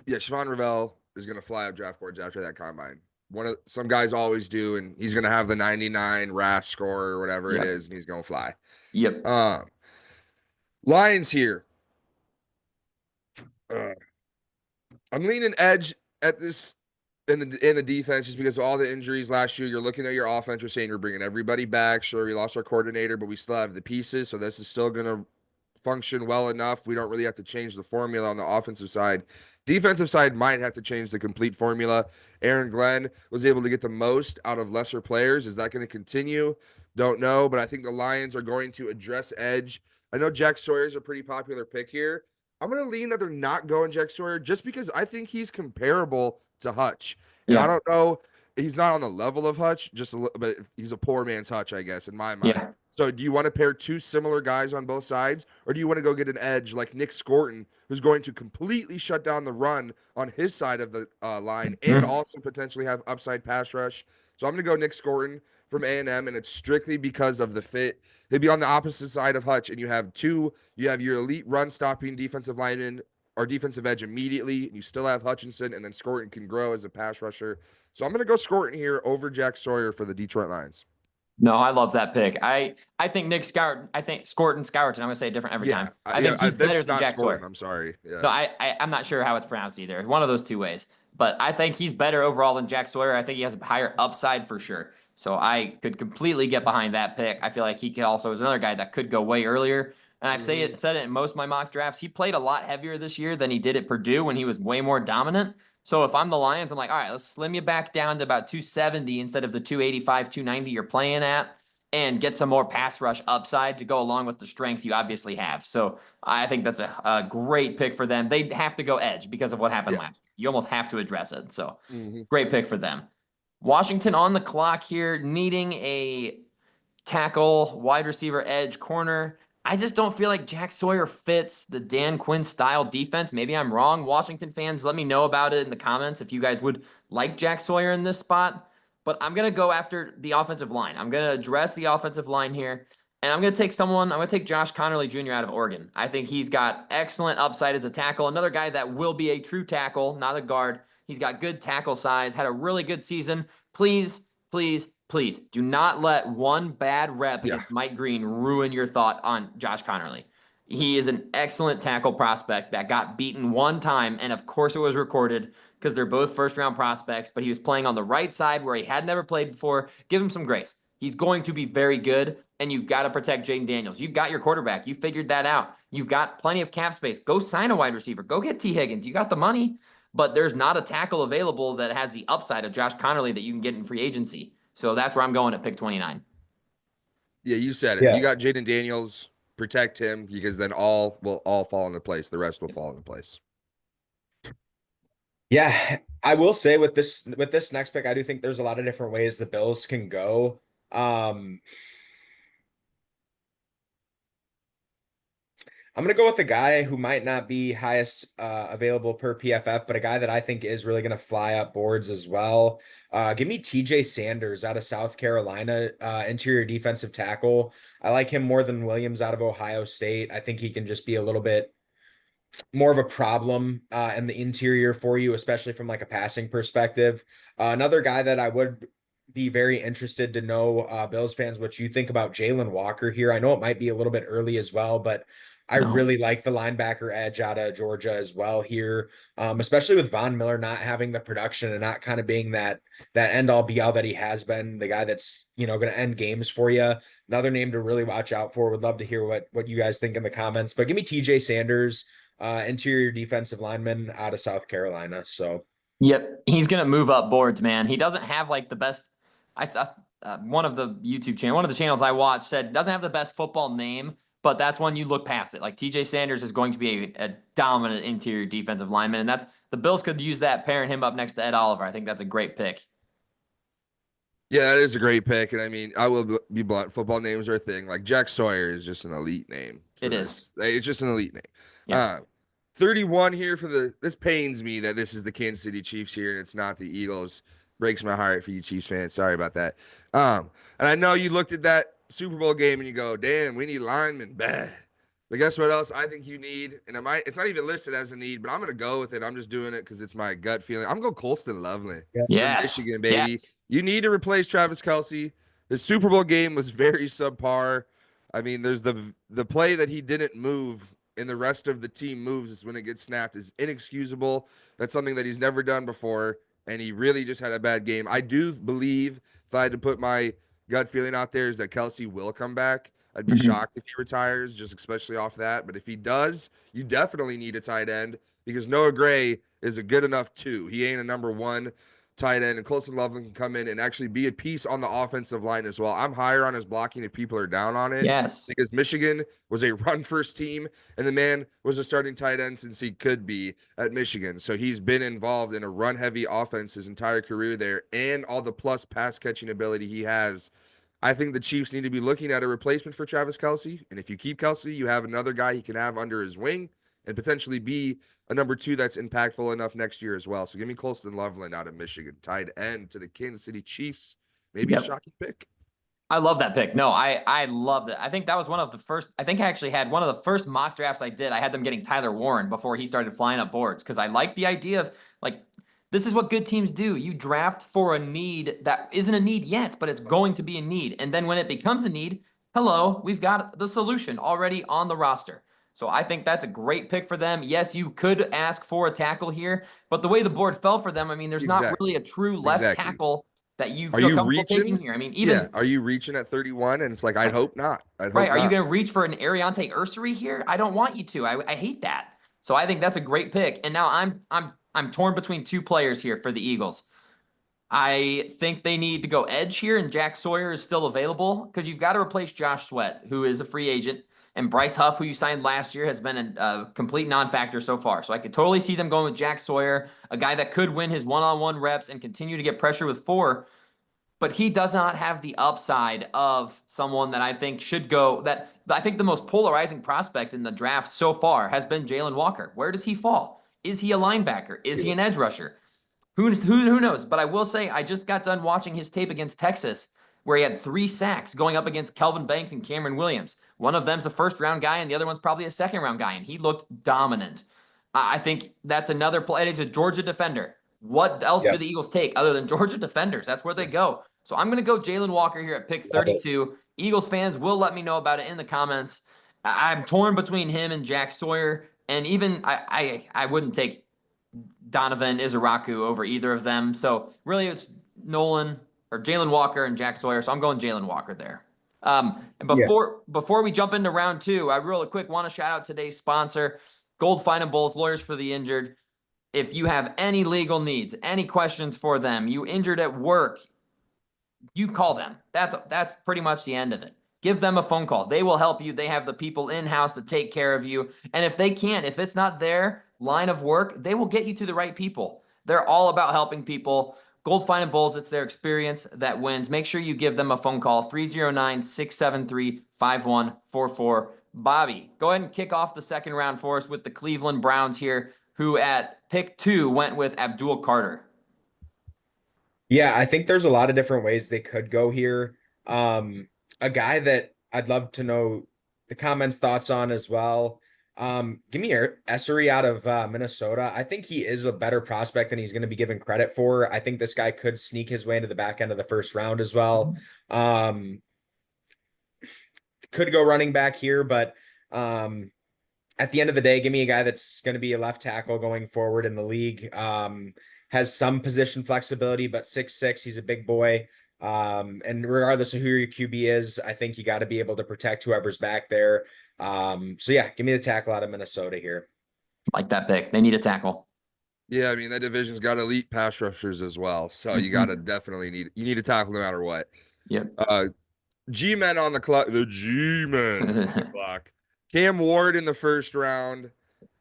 Yeah, Siobhan Ravel is going to fly up draft boards after that combine. Some guys always do, and he's going to have the 99 RAS score or whatever Yep. it is, and he's going to fly. Yep. Lions here. I'm leaning edge at this in the defense just because of all the injuries last year. You're looking at your offense, you're saying you're bringing everybody back. Sure, we lost our coordinator, but we still have the pieces, so this is still going to function well enough. We don't really have to change the formula on the offensive side. Defensive side might have to change the complete formula. Aaron Glenn was able to get the most out of lesser players. Is that going to continue? Don't know, but I think the Lions are going to address edge. I know Jack Sawyer's a pretty popular pick here. I'm going to lean that they're not going Jack Sawyer just because I think he's comparable to Hutch. And Yeah. I don't know, he's not on the level of Hutch, but he's a poor man's Hutch, I guess, in my mind. Yeah. So do you want to pair two similar guys on both sides, or do you want to go get an edge like Nick Scorton, who's going to completely shut down the run on his side of the line and also potentially have upside pass rush? So I'm going to go Nick Scorton from A&M, and it's strictly because of the fit. He'd be on the opposite side of Hutch, and you have your elite run-stopping defensive lineman or defensive edge immediately, and you still have Hutchinson, and then Scorton can grow as a pass rusher. So I'm going to go Scorton here over Jack Sawyer for the Detroit Lions. No, I love that pick. I think Nick Scourton, I think Scorton Scourton, I'm going to say it different every time. I think he's better than Jack Scorton, Sawyer. I'm sorry. Yeah. No, I'm not sure how it's pronounced either. One of those two ways. But I think he's better overall than Jack Sawyer. I think he has a higher upside for sure. So I could completely get behind that pick. I feel like he could also is another guy that could go way earlier. And I've said it in most of my mock drafts. He played a lot heavier this year than he did at Purdue when he was way more dominant. So if I'm the Lions, I'm like, all right, let's slim you back down to about 270 instead of the 285, 290 you're playing at, and get some more pass rush upside to go along with the strength you obviously have. So I think that's a great pick for them. They'd have to go edge because of what happened last year. You almost have to address it. So great pick for them. Washington on the clock here, needing a tackle, wide receiver, edge, corner. I just don't feel like Jack Sawyer fits the Dan Quinn style defense. Maybe I'm wrong. Washington fans, let me know about it in the comments if you guys would like Jack Sawyer in this spot. But I'm going to go after the offensive line. I'm going to address the offensive line here. And I'm going to take Josh Connerly Jr. out of Oregon. I think he's got excellent upside as a tackle. Another guy that will be a true tackle, not a guard. He's got good tackle size, had a really good season. Please, please, please do not let one bad rep against Mike Green ruin your thought on Josh Connerly. He is an excellent tackle prospect that got beaten one time, and of course it was recorded because they're both first-round prospects, but he was playing on the right side where he had never played before. Give him some grace. He's going to be very good, and you've got to protect Jaden Daniels. You've got your quarterback. You figured that out. You've got plenty of cap space. Go sign a wide receiver. Go get T. Higgins. You got the money, but there's not a tackle available that has the upside of Josh Connerly that you can get in free agency. So that's where I'm going at pick 29. Yeah, you said it. Yeah. You got Jaden Daniels. Protect him because then all will fall into place. The rest will fall into place. Yeah, I will say with this next pick, I do think there's a lot of different ways the Bills can go. I'm gonna go with a guy who might not be highest available per PFF, but a guy that I think is really gonna fly up boards as well. Give me TJ Sanders out of South Carolina, interior defensive tackle. I like him more than Williams out of Ohio State. I think he can just be a little bit more of a problem in the interior for you, especially from like a passing perspective. Another guy that I would be very interested to know, Bills fans, what you think about Jalen Walker here. I know it might be a little bit early as well, but I No. really like the linebacker edge out of Georgia as well here, especially with Von Miller not having the production and not kind of being that end all be all that he has been, the guy that's going to end games for you. Another name to really watch out for. Would love to hear what you guys think in the comments. But give me TJ Sanders, interior defensive lineman out of South Carolina. So Yep, he's gonna move up boards, man. He doesn't have like the best. One of the one of the channels I watched said doesn't have the best football name, but that's when you look past it. Like TJ Sanders is going to be a dominant interior defensive lineman, and that's the Bills could use that pairing him up next to Ed Oliver. I think that's a great pick. Yeah, that is a great pick. And I mean, I will be blunt. Football names are a thing. Like Jack Sawyer is just an elite name. It is. It's just an elite name. Yeah. 31 here for this pains me that this is the Kansas City Chiefs here and it's not the Eagles. Breaks my heart for you Chiefs fans. Sorry about that. And I know you looked at that Super Bowl game and you go, damn, we need linemen. Bah. But guess what else I think you need? And it's not even listed as a need, but I'm going to go with it. I'm just doing it because it's my gut feeling. I'm going to go Colston Loveland. Yes. Michigan, baby. Yes. You need to replace Travis Kelce. The Super Bowl game was very subpar. I mean, there's the play that he didn't move and the rest of the team moves is when it gets snapped is inexcusable. That's something that he's never done before. And he really just had a bad game. I do believe, if I had to put my gut feeling out there, is that Kelce will come back. I'd be shocked if he retires, just especially off that. But if he does, you definitely need a tight end because Noah Gray is a good enough two. He ain't a number one tight end, and Colston Loveland can come in and actually be a piece on the offensive line as well. I'm higher on his blocking if people are down on it. Yes. Because Michigan was a run-first team, and the man was a starting tight end since he could be at Michigan. So he's been involved in a run-heavy offense his entire career there, and all the plus pass-catching ability he has. I think the Chiefs need to be looking at a replacement for Travis Kelce, and if you keep Kelce, you have another guy he can have under his wing and potentially be a number two that's impactful enough next year as well. So give me Colston Loveland out of Michigan, tight end to the Kansas City Chiefs. Maybe a shocking pick. I love that pick. No, I loved it. I think that was one of the first. I think I actually had one of the first mock drafts I did. I had them getting Tyler Warren before he started flying up boards because I like the idea of like this is what good teams do. You draft for a need that isn't a need yet, but it's going to be a need. And then when it becomes a need, hello, we've got the solution already on the roster. So I think that's a great pick for them. Yes, you could ask for a tackle here, but the way the board fell for them, I mean, there's not really a true left tackle that you feel comfortable taking here. I mean, even are you reaching at 31? And it's like, I'd hope not. Right. Are you going to reach for an Ariante Ursary here? I don't want you to. I hate that. So I think that's a great pick. And now I'm torn between two players here for the Eagles. I think they need to go edge here, and Jack Sawyer is still available because you've got to replace Josh Sweat, who is a free agent, and Bryce Huff, who you signed last year, has been a complete non-factor so far. So I could totally see them going with Jack Sawyer, a guy that could win his one-on-one reps and continue to get pressure with 4. But he does not have the upside of someone that I think should go. That I think the most polarizing prospect in the draft so far has been Jalen Walker. Where does he fall? Is he a linebacker? Is he an edge rusher? Who knows? But I will say, I just got done watching his tape against Texas, where he had 3 sacks going up against Kelvin Banks and Cameron Williams. One of them's a first-round guy, and the other one's probably a second-round guy, and he looked dominant. I think that's another play. He's a Georgia defender. What else do the Eagles take other than Georgia defenders? That's where they go. So I'm going to go Jalen Walker here at pick 32. Eagles fans will let me know about it in the comments. I'm torn between him and Jack Sawyer, and even I wouldn't take Donovan Izaraku over either of them. So really it's Nolan or Jalen Walker and Jack Sawyer. So I'm going Jalen Walker there. And before we jump into round 2, I really quick want to shout out today's sponsor, Gold Fine and Bowls, Lawyers for the Injured. If you have any legal needs, any questions for them, you injured at work, you call them. That's pretty much the end of it. Give them a phone call. They will help you. They have the people in-house to take care of you. And if they can't, if it's not their line of work, they will get you to the right people. They're all about helping people. Gold Fine and Bowls, it's their experience that wins. Make sure you give them a phone call, 309-673-5144. Bobby, go ahead and kick off the second round for us with the Cleveland Browns here, who at pick 2 went with Abdul Carter. Yeah, I think there's a lot of different ways they could go here. A guy that I'd love to know the comments, thoughts on as well. Give me Essery out of Minnesota. I think he is a better prospect than he's going to be given credit for. I think this guy could sneak his way into the back end of the first round as well. Could go running back here, but at the end of the day, give me a guy that's going to be a left tackle going forward in the league. Has some position flexibility, but 6'6", he's a big boy. And regardless of who your QB is, I think you got to be able to protect whoever's back there. So yeah, give me the tackle out of Minnesota here. Like that pick. They need a tackle. Yeah, I mean that division's got elite pass rushers as well, so you gotta definitely need a tackle no matter what. Yep. G-men on the clock. The G-men on the clock. Cam Ward in the first round.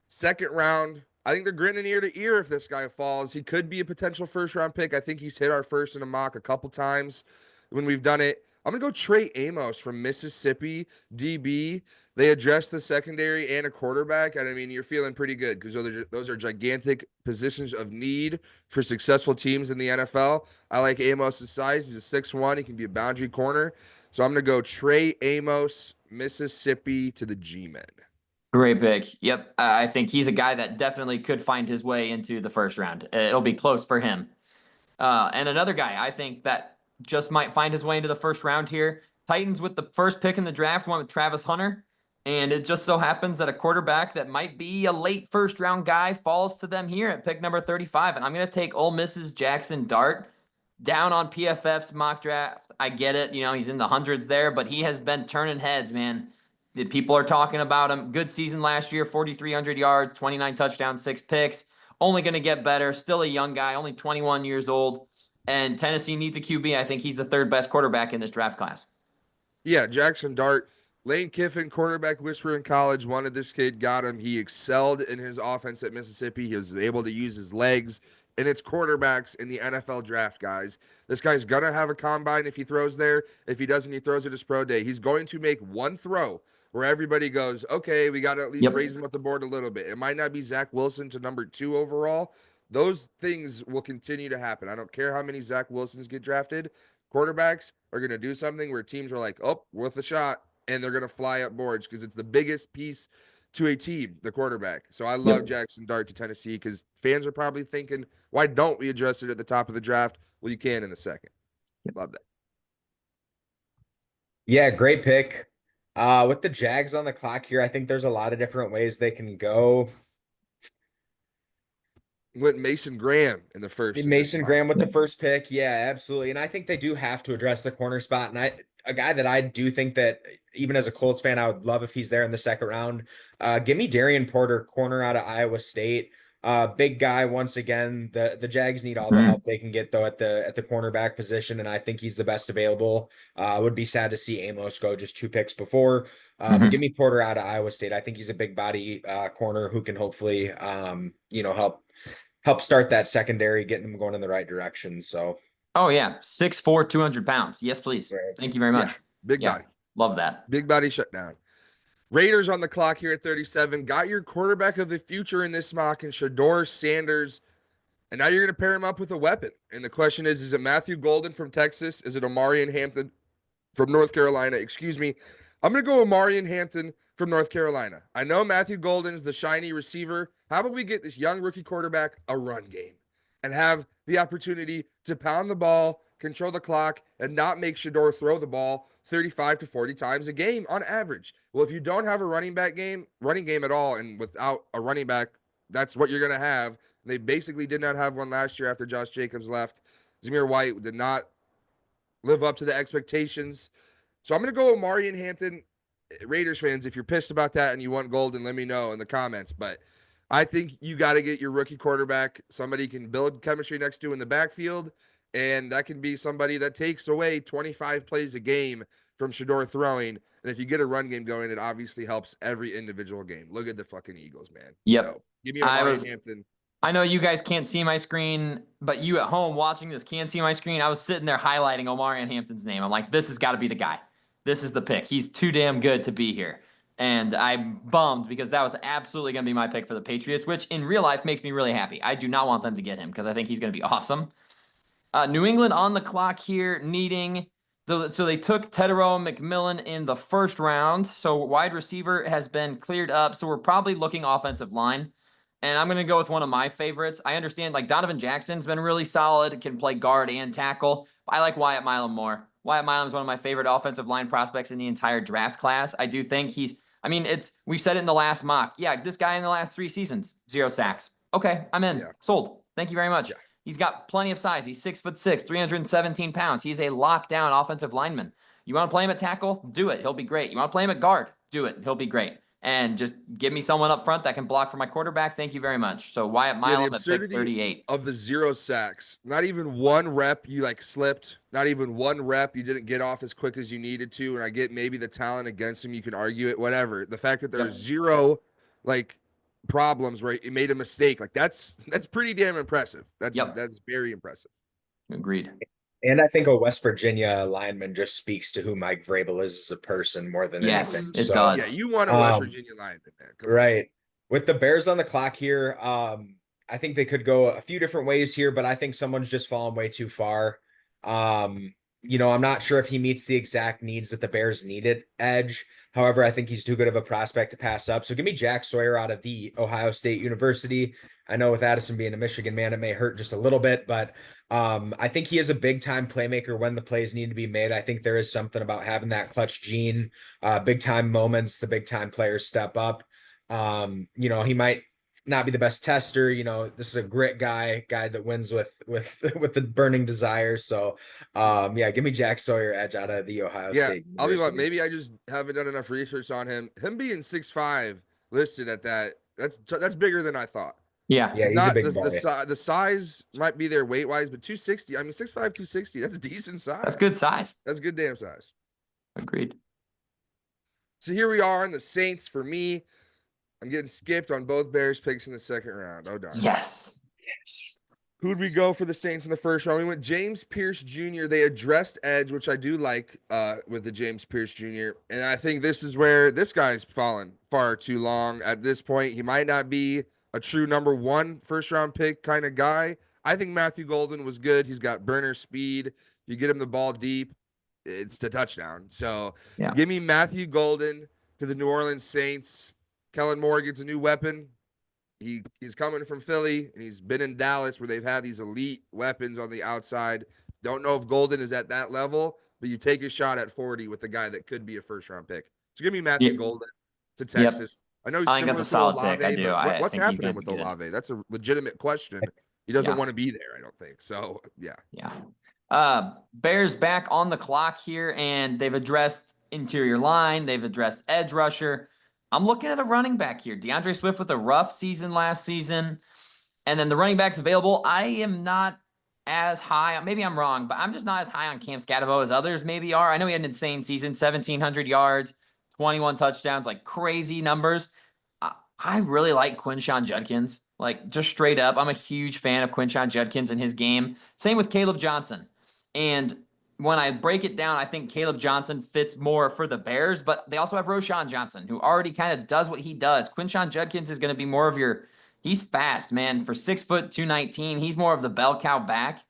Second round, I think they're grinning ear to ear if this guy falls. He could be a potential first-round pick. I think he's hit our first in a mock a couple times when we've done it. I'm going to go Trey Amos from Mississippi, DB. They addressed the secondary and a quarterback, and I mean, you're feeling pretty good because those are gigantic positions of need for successful teams in the NFL. I like Amos' size. He's a 6'1". He can be a boundary corner. So I'm going to go Trey Amos, Mississippi to the G-men. Great pick. Yep. I think he's a guy that definitely could find his way into the first round. It'll be close for him. And another guy I think that just might find his way into the first round here. Titans with the first pick in the draft went with Travis Hunter. And it just so happens that a quarterback that might be a late first round guy falls to them here at pick number 35. And I'm going to take Ole Miss's Jackson Dart down on PFF's mock draft. I get it. You know, he's in the hundreds there, but he has been turning heads, man. The people are talking about him. Good season last year, 4,300 yards, 29 touchdowns, 6 picks. Only going to get better. Still a young guy, only 21 years old. And Tennessee needs a QB. I think he's the third best quarterback in this draft class. Yeah, Jackson Dart. Lane Kiffin, quarterback whisperer in college, wanted this kid, got him. He excelled in his offense at Mississippi. He was able to use his legs, and it's quarterbacks in the NFL draft, guys. This guy's going to have a combine if he throws there. If he doesn't, he throws at his pro day. He's going to make one throw where everybody goes, okay, we got to at least raise him up the board a little bit. It might not be Zach Wilson to number 2 overall. Those things will continue to happen. I don't care how many Zach Wilsons get drafted. Quarterbacks are going to do something where teams are like, oh, worth a shot. And they're going to fly up boards because it's the biggest piece to a team, the quarterback. So I love Jackson Dart to Tennessee because fans are probably thinking, why don't we address it at the top of the draft? Well, you can in the second. Love that. Yeah, great pick. With the Jags on the clock here, I think there's a lot of different ways they can go. Went Mason Graham in the first. Mason Graham with the first pick. Yeah, absolutely. And I think they do have to address the corner spot. And a guy that I do think that even as a Colts fan, I would love if he's there in the second round. Give me Darian Porter, corner out of Iowa State. Big guy once again. The Jags need all the help they can get though at the cornerback position, and I think he's the best available. Would be sad to see Amos go just 2 picks before. But give me Porter out of Iowa State. I think he's a big body corner who can hopefully help start that secondary, getting them going in the right direction. So. Oh, yeah. 6'4", 200 pounds. Yes, please. Thank you very much. Yeah, big body. Love that. Big body shutdown. Raiders on the clock here at 37. Got your quarterback of the future in this mock in Shedeur Sanders. And now you're going to pair him up with a weapon. And the question is it Matthew Golden from Texas? Is it Omarion Hampton from North Carolina? Excuse me. I'm going to go Omarion Hampton from North Carolina. I know Matthew Golden's the shiny receiver. How about we get this young rookie quarterback a run game and have the opportunity to pound the ball, control the clock, and not make Shedeur throw the ball 35 to 40 times a game on average. Well, if you don't have a running game at all, and without a running back, that's what you're going to have. They basically did not have one last year after Josh Jacobs left. Zamir White did not live up to the expectations. So I'm going to go Omarion Hampton. Raiders fans, if you're pissed about that and you want Golden, let me know in the comments. But I think you got to get your rookie quarterback somebody can build chemistry next to in the backfield, and that can be somebody that takes away 25 plays a game from Shedeur throwing. And if you get a run game going, it obviously helps every individual game. Look at the fucking Eagles, man. Yep. So, give me Omarion Hampton. I know you guys can't see my screen, but you at home watching this can see my screen. I was sitting there highlighting Omarion Hampton's name. I'm like, this has got to be the guy. This is the pick. He's too damn good to be here. And I'm bummed because that was absolutely going to be my pick for the Patriots, which in real life makes me really happy. I do not want them to get him because I think he's going to be awesome. New England on the clock here, needing So they took Tedero McMillan in the first round. So wide receiver has been cleared up. So we're probably looking offensive line. And I'm going to go with one of my favorites. I understand like Donovan Jackson's been really solid, can play guard and tackle. But I like Wyatt Milam more. Wyatt Milam is one of my favorite offensive line prospects in the entire draft class. I do think we've said it in the last mock. Yeah, this guy in the last 3 seasons, 0 sacks. Okay, I'm in. Yeah. Sold. Thank you very much. Yeah. He's got plenty of size. He's 6'6", 317 pounds. He's a lockdown offensive lineman. You want to play him at tackle? Do it. He'll be great. You want to play him at guard? Do it. He'll be great. And just give me someone up front that can block for my quarterback. Thank you very much. So Wyatt Milam at pick 38. Of the 0 sacks, not even one rep you like slipped, not even one rep you didn't get off as quick as you needed to. And I get maybe the talent against him, you can argue it, whatever. The fact that there's 0 like problems where he made a mistake, like that's pretty damn impressive. That's very impressive. Agreed. And I think a West Virginia lineman just speaks to who Mike Vrabel is as a person more than anything. It does. Yeah, you want a West Virginia lineman, man. Right. With the Bears on the clock here, I think they could go a few different ways here, but I think someone's just fallen way too far. I'm not sure if he meets the exact needs that the Bears need at edge. However, I think he's too good of a prospect to pass up. So give me Jack Sawyer out of the Ohio State University. I know with Addison being a Michigan man, it may hurt just a little bit, but I think he is a big time playmaker when the plays need to be made. I think there is something about having that clutch gene, big time moments, the big time players step up. He might not be the best tester. This is a grit guy that wins with the burning desire. So give me Jack Sawyer edge out of the Ohio State. I'll be like, maybe I just haven't done enough research on him. Him being 6'5" listed at that's bigger than I thought. Yeah, he's a big boy. The size might be there weight wise, but 260. I mean, 6'5", 260. That's decent size. That's good size. That's good damn size. Agreed. So here we are in the Saints. For me, I'm getting skipped on both Bears picks in the second round. Oh darn. Yes. Who'd we go for the Saints in the first round? We went James Pierce Jr. They addressed edge, which I do like with the James Pierce Jr. And I think this is where this guy's fallen far too long. At this point, he might not be a true number 1 first round pick kind of guy. I think Matthew Golden was good. He's got burner speed. You get him the ball deep, it's a touchdown. So give me Matthew Golden to the New Orleans Saints. Kellen Moore gets a new weapon. He's coming from Philly, and he's been in Dallas where they've had these elite weapons on the outside. Don't know if Golden is at that level, but you take a shot at 40 with a guy that could be a first-round pick. So give me Matthew Golden to Texas. I know he's I think that's a solid pick. I do. What's happening with Olave? That's a legitimate question. He doesn't want to be there, I don't think. So, yeah. Bears back on the clock here, and they've addressed interior line. They've addressed edge rusher. I'm looking at a running back here. DeAndre Swift with a rough season last season. And then the running backs available, I am not as high. Maybe I'm wrong, but I'm just not as high on Cam Scatterbo as others maybe are. I know he had an insane season, 1,700 yards, 21 touchdowns, like crazy numbers. I really like Quinshon Judkins, like just straight up. I'm a huge fan of Quinshon Judkins and his game. Same with Caleb Johnson. And when I break it down, I think Caleb Johnson fits more for the Bears, but they also have Roschon Johnson, who already kind of does what he does. Quinshon Judkins is going to be more of he's fast, man. For 6 foot, 219, he's more of the bell cow back.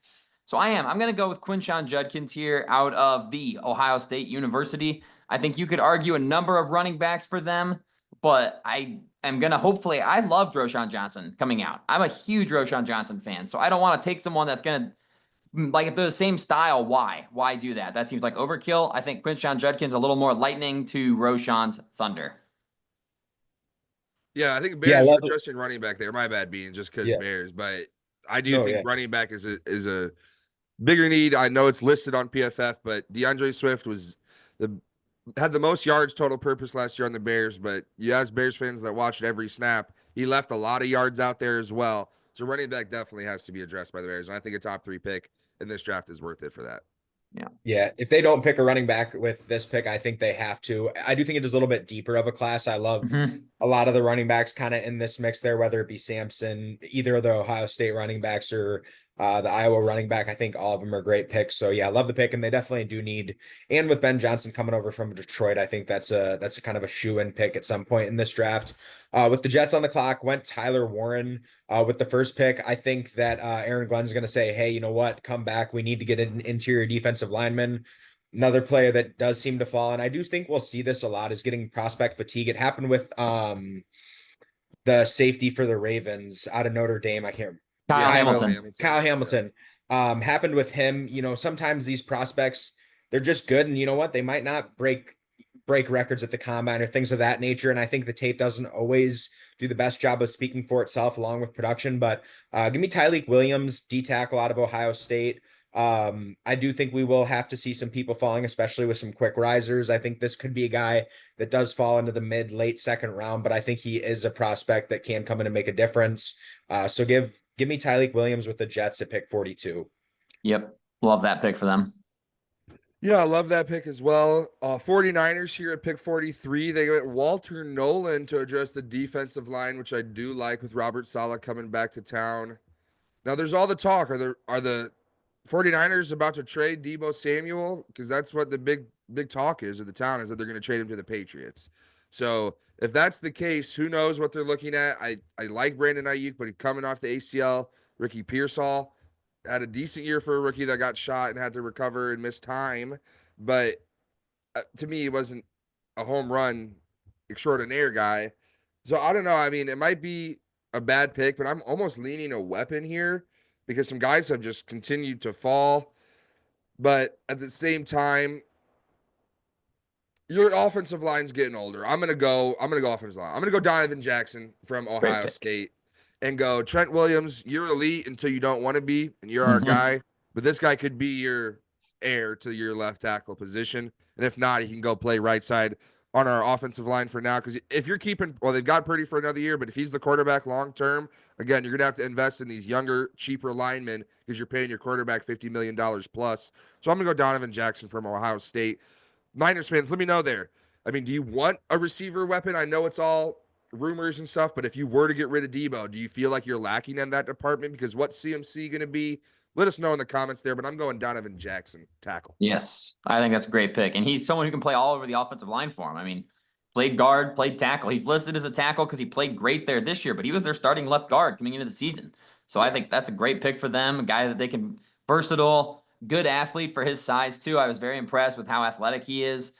So I'm going to go with Quinshon Judkins here out of the Ohio State University. I think you could argue a number of running backs for them, but I am going to I loved Roschon Johnson coming out. I'm a huge Roschon Johnson fan, so I don't want to take someone that's going to, like, if they're the same style, why do that? That seems like overkill. I think Quinshon Judkins a little more lightning to Roschon's thunder. Yeah, I think Bears are addressing running back there. My bad being just because Bears, but I do think running back is a bigger need. I know it's listed on PFF, but DeAndre Swift had the most yards total purpose last year on the Bears, but you ask Bears fans that watched every snap, he left a lot of yards out there as well. So running back definitely has to be addressed by the Bears. And I think a top 3 pick in this draft is worth it for that. Yeah. If they don't pick a running back with this pick, I think they have to. I do think it is a little bit deeper of a class. I love a lot of the running backs kind of in this mix there, whether it be Sampson, either of the Ohio State running backs or the Iowa running back. I think all of them are great picks. So I love the pick, and they definitely do need. And with Ben Johnson coming over from Detroit, I think that's a kind of a shoe-in pick at some point in this draft. With the Jets on the clock, went Tyler Warren with the first pick. I think that Aaron Glenn's going to say, hey, you know what? Come back. We need to get an interior defensive lineman. Another player that does seem to fall, and I do think we'll see this a lot, is getting prospect fatigue. It happened with the safety for the Ravens out of Notre Dame. I can't Kyle Hamilton. Kyle Yeah. Hamilton. Happened with him. You know, sometimes these prospects, they're just good, and you know what? They might not break records at the combine or things of that nature. And I think the tape doesn't always do the best job of speaking for itself along with production. But give me Tyleik Williams, D tackle out of Ohio State. I do think we will have to see some people falling, especially with some quick risers. I think this could be a guy that does fall into the late second round, but I think he is a prospect that can come in and make a difference. So give me Tyleik Williams with the Jets at pick 42. Yep. Love that pick for them. Yeah, I love that pick as well. 49ers here at pick 43. They went Walter Nolan to address the defensive line, which I do like with Robert Saleh coming back to town. Now there's all the talk. Are the 49ers about to trade Deebo Samuel? Because that's what the big talk is of the town, is that they're going to trade him to the Patriots. So if that's the case, who knows what they're looking at? I like Brandon Ayuk, but he's coming off the ACL. Ricky Pearsall had a decent year for a rookie that got shot and had to recover and miss time. But to me, he wasn't a home run extraordinaire guy. So I don't know. I mean, it might be a bad pick, but I'm almost leaning a weapon here because some guys have just continued to fall. But at the same time, your offensive line's getting older. I'm gonna go offensive line. I'm gonna go Donovan Jackson from Ohio State and go Trent Williams. You're elite until you don't want to be, and you're our guy. But this guy could be your heir to your left tackle position. And if not, he can go play right side on our offensive line for now. Because if you're keeping, well, they've got Purdy for another year, but if he's the quarterback long term, again, you're gonna have to invest in these younger, cheaper linemen because you're paying your quarterback $50 million plus. So I'm gonna go Donovan Jackson from Ohio State. Niners fans, let me know there. I mean, do you want a receiver weapon? I know it's all rumors and stuff, but if you were to get rid of Deebo, do you feel like you're lacking in that department? Because what's CMC going to be? Let us know in the comments there, but I'm going Donovan Jackson, tackle. Yes, I think that's a great pick. And he's someone who can play all over the offensive line for him. I mean, played guard, played tackle. He's listed as a tackle because he played great there this year, but he was their starting left guard coming into the season. So I think that's a great pick for them, a guy that they can, versatile, good athlete for his size too. I was very impressed with how athletic he is.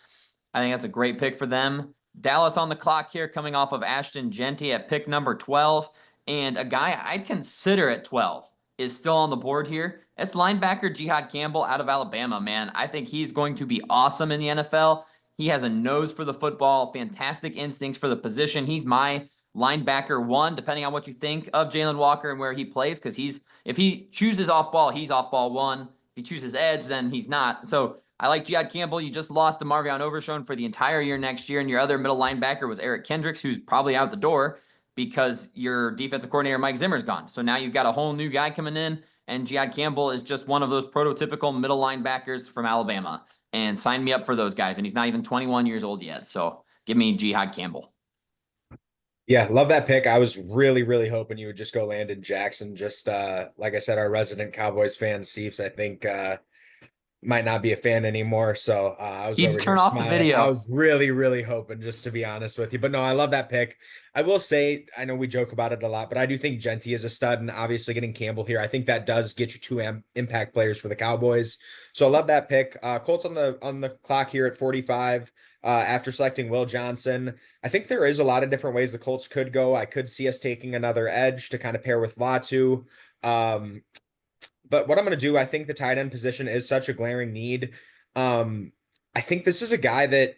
I think that's a great pick for them. Dallas on the clock here, coming off of Ashton Jeanty at pick number 12. And a guy I'd consider at 12 is still on the board here. It's linebacker Jihad Campbell out of Alabama, man. I think he's going to be awesome in the NFL. He has a nose for the football, fantastic instincts for the position. He's my linebacker one, depending on what you think of Jalen Walker and where he plays, because if he chooses off ball, he's off ball one. If he chooses edge, then he's not. So I like Jihad Campbell. You just lost to Marvion Overshown for the entire year next year, and your other middle linebacker was Eric Kendricks, who's probably out the door because your defensive coordinator Mike Zimmer's gone. So now you've got a whole new guy coming in, and Jihad Campbell is just one of those prototypical middle linebackers from Alabama. And sign me up for those guys. And he's not even 21 years old yet. So give me Jihad Campbell. Yeah, love that pick. I was really, really hoping you would just go Landon Jackson. Just like I said, our resident Cowboys fan, Seeps, I think might not be a fan anymore. So I was over turn here off the smiling. video. I was really, really hoping, just to be honest with you. But no, I love that pick. I will say, I know we joke about it a lot, but I do think Jeanty is a stud, and obviously getting Campbell here, I think that does get you two impact players for the Cowboys. So I love that pick. Colts on the clock here at 45. After selecting Will Johnson, I think there is a lot of different ways the Colts could go. I could see us taking another edge to kind of pair with Latu. But what I'm going to do, I think the tight end position is such a glaring need. I think this is a guy that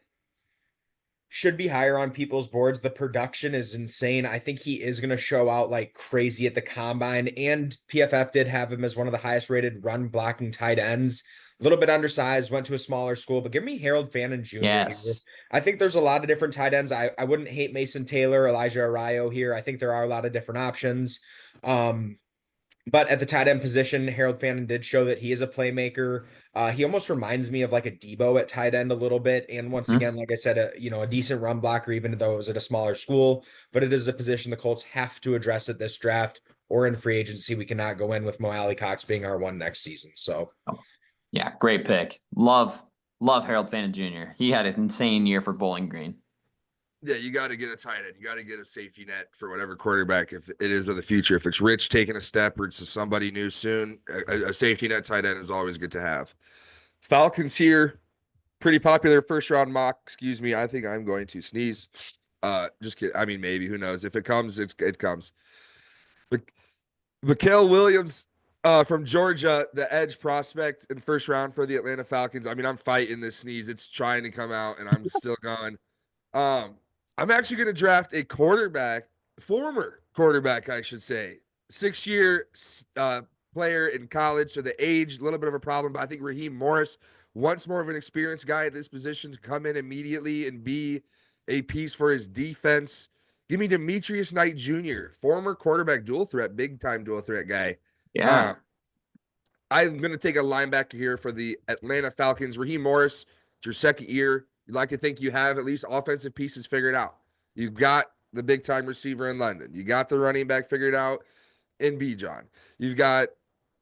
should be higher on people's boards. The production is insane. I think he is going to show out like crazy at the combine, and PFF did have him as one of the highest rated run blocking tight ends. A little bit undersized, went to a smaller school, but give me Harold Fannin Jr. Yes. Here. I think there's a lot of different tight ends. I wouldn't hate Mason Taylor, Elijah Arroyo here. I think there are a lot of different options. But at the tight end position, Harold Fannin did show that he is a playmaker. He almost reminds me of like a Deebo at tight end a little bit. And once again, like I said, a decent run blocker, even though it was at a smaller school. But it is a position the Colts have to address at this draft or in free agency. We cannot go in with Mo Alley-Cox being our one next season. So, yeah, great pick. Love Harold Fannin Jr. He had an insane year for Bowling Green. Yeah, you got to get a tight end. You got to get a safety net for whatever quarterback, if it is of the future. If it's Rich taking a step or it's somebody new soon, a safety net tight end is always good to have. Falcons here pretty popular first round mock. Excuse me. I think I'm going to sneeze. Just kidding. I mean, maybe, who knows? If it comes, it comes. Mikael Williams, from Georgia, the edge prospect in first round for the Atlanta Falcons. I mean, I'm fighting this sneeze. It's trying to come out, and I'm still going. I'm actually going to draft a quarterback, former quarterback, I should say, 6-year player in college. So the age, a little bit of a problem, but I think Raheem Morris, once more of an experienced guy at this position, to come in immediately and be a piece for his defense. Give me Demetrius Knight Jr., former quarterback dual threat, big time dual threat guy. Yeah. I'm going to take a linebacker here for the Atlanta Falcons. Raheem Morris, it's your second year. You'd like to think you have at least offensive pieces figured out. You've got the big time receiver in London. You got the running back figured out in Bijan. You've got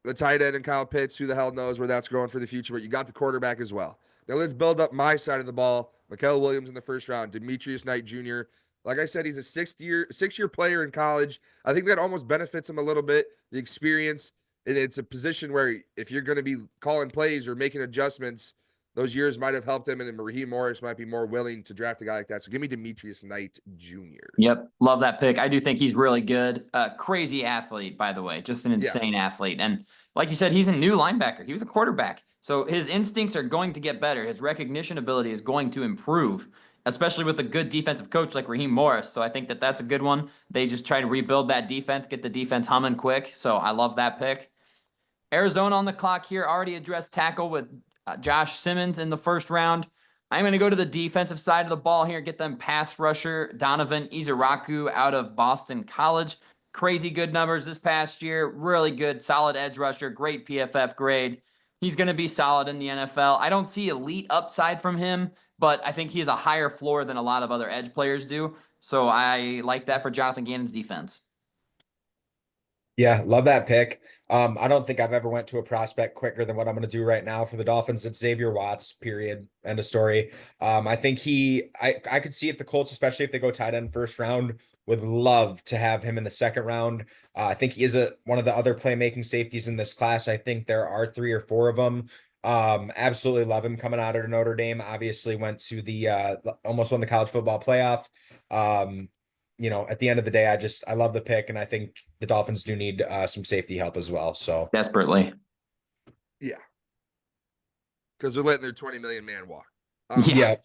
the tight end in Kyle Pitts. Who the hell knows where that's going for the future, but you got the quarterback as well. Now let's build up my side of the ball. Mikael Williams in the first round, Demetrius Knight Jr. Like I said, he's a six-year player in college. I think that almost benefits him a little bit, the experience. And it's a position where if you're going to be calling plays or making adjustments, those years might have helped him, and then Raheem Morris might be more willing to draft a guy like that. So give me Demetrius Knight Jr. Yep. Love that pick. I do think he's really good. Crazy athlete, by the way, just an insane athlete. And like you said, he's a new linebacker. He was a quarterback. So his instincts are going to get better. His recognition ability is going to improve, especially with a good defensive coach like Raheem Morris. So I think that that's a good one. They just try to rebuild that defense, get the defense humming quick. So I love that pick. Arizona on the clock here, already addressed tackle with Josh Simmons in the first round. I'm going to go to the defensive side of the ball here, get them pass rusher Donovan Iziraku out of Boston College. Crazy good numbers this past year. Really good, solid edge rusher, great PFF grade. He's going to be solid in the NFL. I don't see elite upside from him, but I think he has a higher floor than a lot of other edge players do. So I like that for Jonathan Gannon's defense. Yeah, love that pick. I don't think I've ever went to a prospect quicker than what I'm going to do right now for the Dolphins. It's Xavier Watts, period. End of story. I think I could see if the Colts, especially if they go tight end first round, would love to have him in the second round. I think he is one of the other playmaking safeties in this class. I think there are 3 or 4 of them. Absolutely love him coming out of Notre Dame. Obviously went to the almost won the college football playoff. At the end of the day, I love the pick, and I think the Dolphins do need some safety help as well. So desperately. Yeah. Because they're letting their 20 million man walk. Yeah.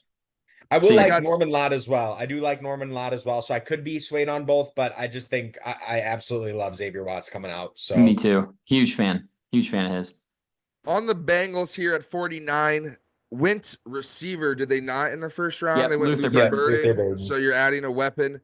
I will like Norman Lott as well. I do like Norman Lott as well. So I could be swayed on both, but I just think I absolutely love Xavier Watts coming out. So me too. Huge fan of his. On the Bengals here at 49, went receiver, did they not in the first round? Yep, they went Luther Burden. So you're adding a weapon.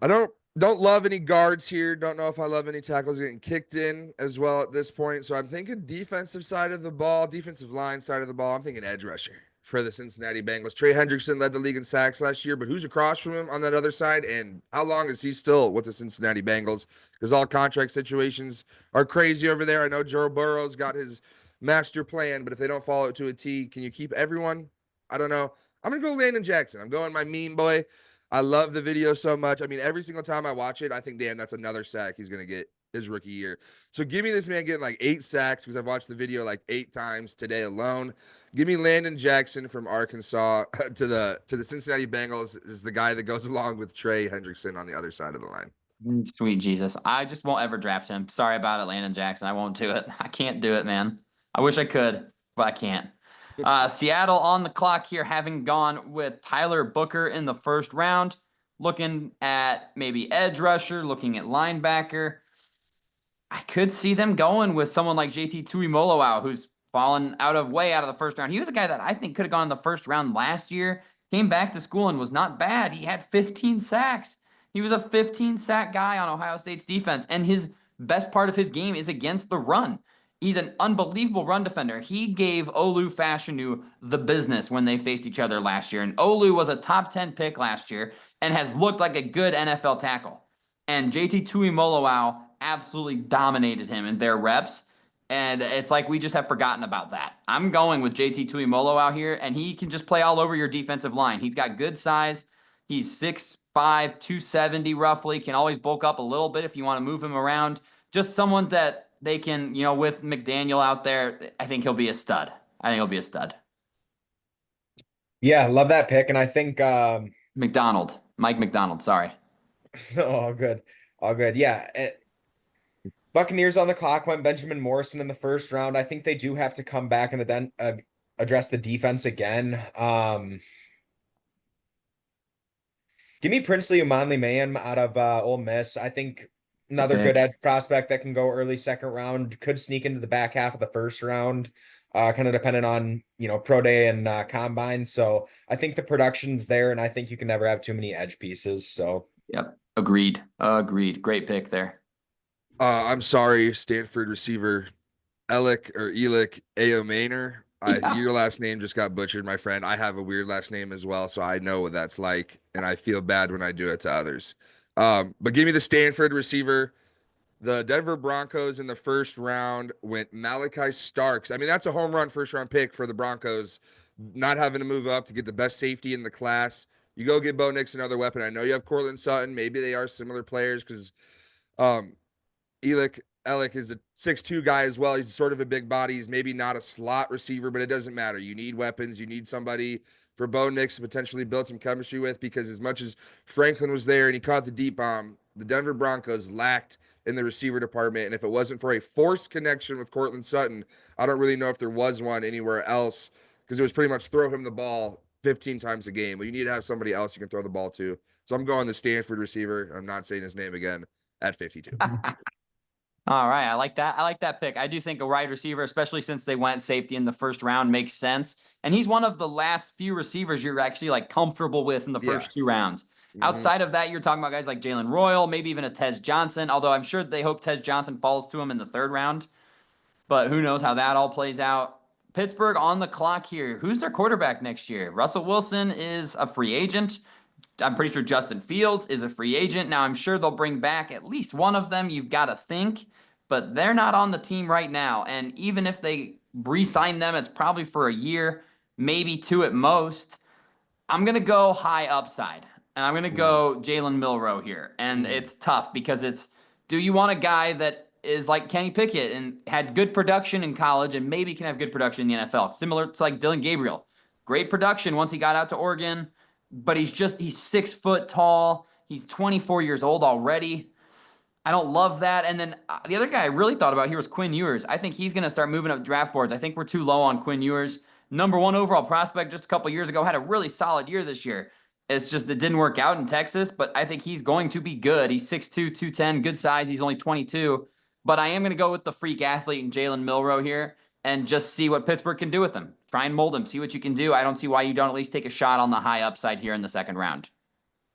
I don't love any guards here. Don't know if I love any tackles getting kicked in as well at this point. So I'm thinking defensive side of the ball, defensive line side of the ball. I'm thinking edge rusher for the Cincinnati Bengals. Trey Hendrickson led the league in sacks last year, but who's across from him on that other side? And how long is he still with the Cincinnati Bengals? Because all contract situations are crazy over there. I know Joe Burrow's got his master plan, but if they don't follow it to a T, can you keep everyone? I don't know. I'm going to go Landon Jackson. I'm going my meme boy. I love the video so much. I mean, every single time I watch it, I think, damn, that's another sack he's going to get his rookie year. So give me this man getting like 8 sacks because I've watched the video like 8 times today alone. Give me Landon Jackson from Arkansas to the Cincinnati Bengals is the guy that goes along with Trey Hendrickson on the other side of the line. Sweet Jesus. I just won't ever draft him. Sorry about it, Landon Jackson. I won't do it. I can't do it, man. I wish I could, but I can't. Seattle on the clock here, having gone with Tyler Booker in the first round, looking at maybe edge rusher, looking at linebacker. I could see them going with someone like JT Tuimoloau, who's fallen out of the first round. He was a guy that I think could have gone in the first round last year, came back to school and was not bad. He had 15 sacks. He was a 15-sack guy on Ohio State's defense, and his best part of his game is against the run. He's an unbelievable run defender. He gave Olu Fashanu the business when they faced each other last year. And Olu was a top 10 pick last year and has looked like a good NFL tackle. And JT Tuimoloau absolutely dominated him in their reps. And it's like we just have forgotten about that. I'm going with JT Tuimoloau here, and he can just play all over your defensive line. He's got good size. He's 6'5", 270 roughly. Can always bulk up a little bit if you want to move him around. Just someone that they can, with McDaniel out there, I think he'll be a stud. Yeah, love that pick. And I think Mike McDonald, sorry. all good. All good. Yeah. Buccaneers on the clock went Benjamin Morrison in the first round. I think they do have to come back and then address the defense again. Give me Princely Umanli-Mayhem out of Ole Miss. I think Good another good pick. edge prospect that can go early second round, could sneak into the back half of the first round, kind of depending on, pro day and combine. So I think the production's there, and I think you can never have too many edge pieces. So Yep. Agreed. Agreed. Great pick there. I'm sorry, Stanford receiver Elick Ayomaner. Yeah. Your last name just got butchered, my friend. I have a weird last name as well, so I know what that's like, and I feel bad when I do it to others. But give me the Stanford receiver. The Denver Broncos in the first round went Malachi Starks. I mean, that's a home run first round pick for the Broncos, not having to move up to get the best safety in the class. You go get Bo Nix another weapon. I know you have Cortland Sutton. Maybe they are similar players because um, Elick is a 6'2 guy as well. He's sort of a big body. He's maybe not a slot receiver, but it doesn't matter. You need weapons. You need somebody for Bo Nix to potentially build some chemistry with, because as much as Franklin was there and he caught the deep bomb, the Denver Broncos lacked in the receiver department. And if it wasn't for a forced connection with Cortland Sutton, I don't really know if there was one anywhere else, because it was pretty much throw him the ball 15 times a game. But you need to have somebody else you can throw the ball to. So I'm going the Stanford receiver. I'm not saying his name again at 52. All right, I like that. I like that pick. I do think a wide receiver, especially since they went safety in the first round, makes sense. And he's one of the last few receivers you're actually like comfortable with in the Yeah. first two rounds. Mhm. Outside of that, you're talking about guys like Jalen Royal, maybe even a Tez Johnson, although I'm sure they hope Tez Johnson falls to him in the third round. But who knows how that all plays out. Pittsburgh on the clock here. Who's their quarterback next year? Russell Wilson is a free agent. I'm pretty sure Justin Fields is a free agent. Now, I'm sure they'll bring back at least one of them, you've got to think, but they're not on the team right now. And even if they re sign them, it's probably for a year, maybe two at most. I'm going to go high upside, and I'm going to Mm. go Jalen Milrow here. And Mm. it's tough because do you want a guy that is like Kenny Pickett and had good production in college and maybe can have good production in the NFL? Similar to like Dylan Gabriel. Great production once he got out to Oregon, but he's 6 foot tall. He's 24 years old already. I don't love that. And then the other guy I really thought about here was Quinn Ewers. I think he's going to start moving up draft boards. I think we're too low on Quinn Ewers. Number one overall prospect just a couple years ago, had a really solid year this year. It's just it didn't work out in Texas, but I think he's going to be good. He's 6'2", 210, good size. He's only 22. But I am going to go with the freak athlete and Jalen Milrow here and just see what Pittsburgh can do with him. Try and mold him. See what you can do. I don't see why you don't at least take a shot on the high upside here in the second round.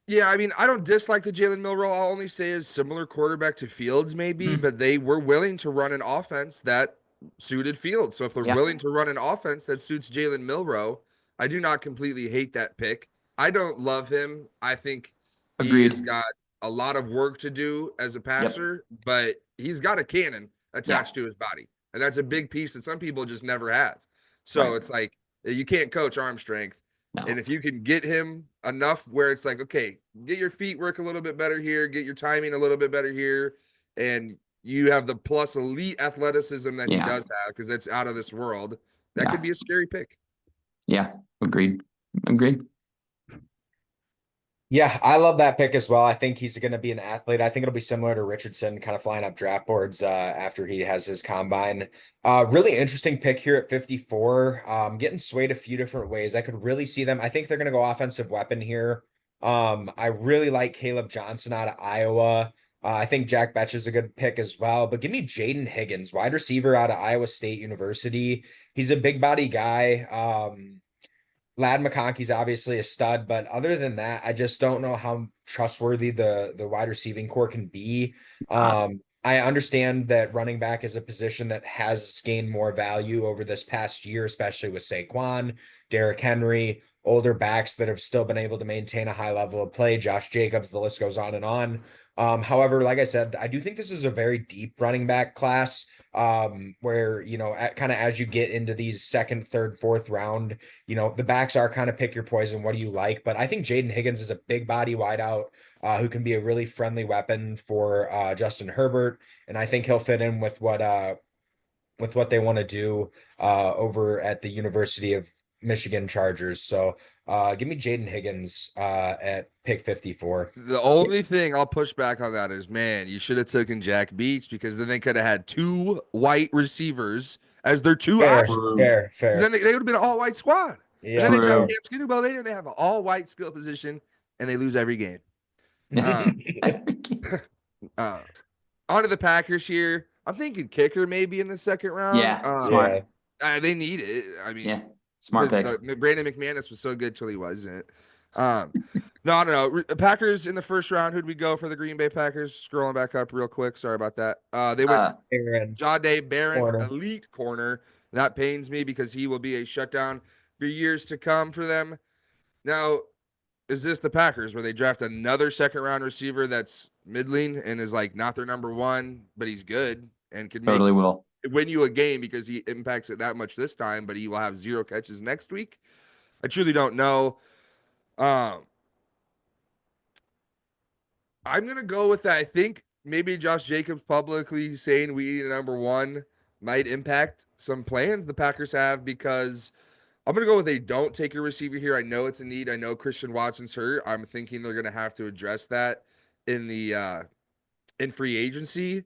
Yeah, I mean, I don't dislike the Jalen Milrow. I'll only say is similar quarterback to Fields, maybe, Hmm. but they were willing to run an offense that suited Fields. So if they're Yeah, willing to run an offense that suits Jalen Milrow, I do not completely hate that pick. I don't love him. I think he has agreed. got a lot of work to do as a Yep. passer, but he's got a cannon Yeah, attached to his body. And that's a big piece that some people just never have. So right. it's like you can't coach arm strength. And No. if you can get him enough where it's like, okay, get your feet work a little bit better here, get your timing a little bit better here, and you have the plus elite athleticism that he Yeah. does have, because that's out of this world, that could Yeah. be a scary pick. Yeah. Agreed. Agreed. yeah, I love that pick as well. I think he's going to be an athlete. I think it'll be similar to Richardson, kind of flying up draft boards after he has his combine. Really interesting pick here at 54. Getting swayed a few different ways. I could really see them. I think they're going to go offensive weapon here. I really like Caleb Johnson out of Iowa. I think Jack Betch is a good pick as well. But give me Jaden Higgins, wide receiver out of Iowa State University. He's a big body guy. Lad McConkey's obviously a stud, but other than that, I just don't know how trustworthy the wide receiving core can be. I understand that running back is a position that has gained more value over this past year, especially with Saquon, Derrick Henry, older backs that have still been able to maintain a high level of play, Josh Jacobs, the list goes on and on. However, like I said, I do think this is a very deep running back class, where, kind of as you get into these second, third, fourth round, the backs are kind of pick your poison. What do you like? But I think Jaden Higgins is a big body wideout who can be a really friendly weapon for Justin Herbert. And I think he'll fit in with what they want to do over at the University of Michigan Chargers. So give me Jaden Higgins at pick 54. The only thing I'll push back on that is, man, you should have taken Jack Beach, because then they could have had 2 white receivers as their 2 Fair, options. fair, 'Cause fair. then they would have been an all-white squad. And Yeah, then they True. draft Cam Skidoo later, and they have an all-white skill position, and they lose every game. On to the Packers here. I'm thinking kicker maybe in the second round. Yeah, smart. They need it. I mean, Yeah, smart pick. Brandon McManus was so good till he wasn't. No. Packers in the first round. Who'd we go for the Green Bay Packers? Scrolling back up real quick. Sorry about that. They went Jahdae Barron, corner. elite corner. That pains me because he will be a shutdown for years to come for them. Now, is this the Packers where they draft another second round receiver that's middling and is like not their number one, but he's good and could Totally will. win you a game because he impacts it that much this time, but he will have 0 catches next week? I truly don't know. I'm gonna go with that. I think maybe Josh Jacobs publicly saying we need a number one might impact some plans the Packers have, because I'm gonna go with a don't take a receiver here. I know it's a need. I know Christian Watson's hurt. I'm thinking they're gonna have to address that in the in free agency.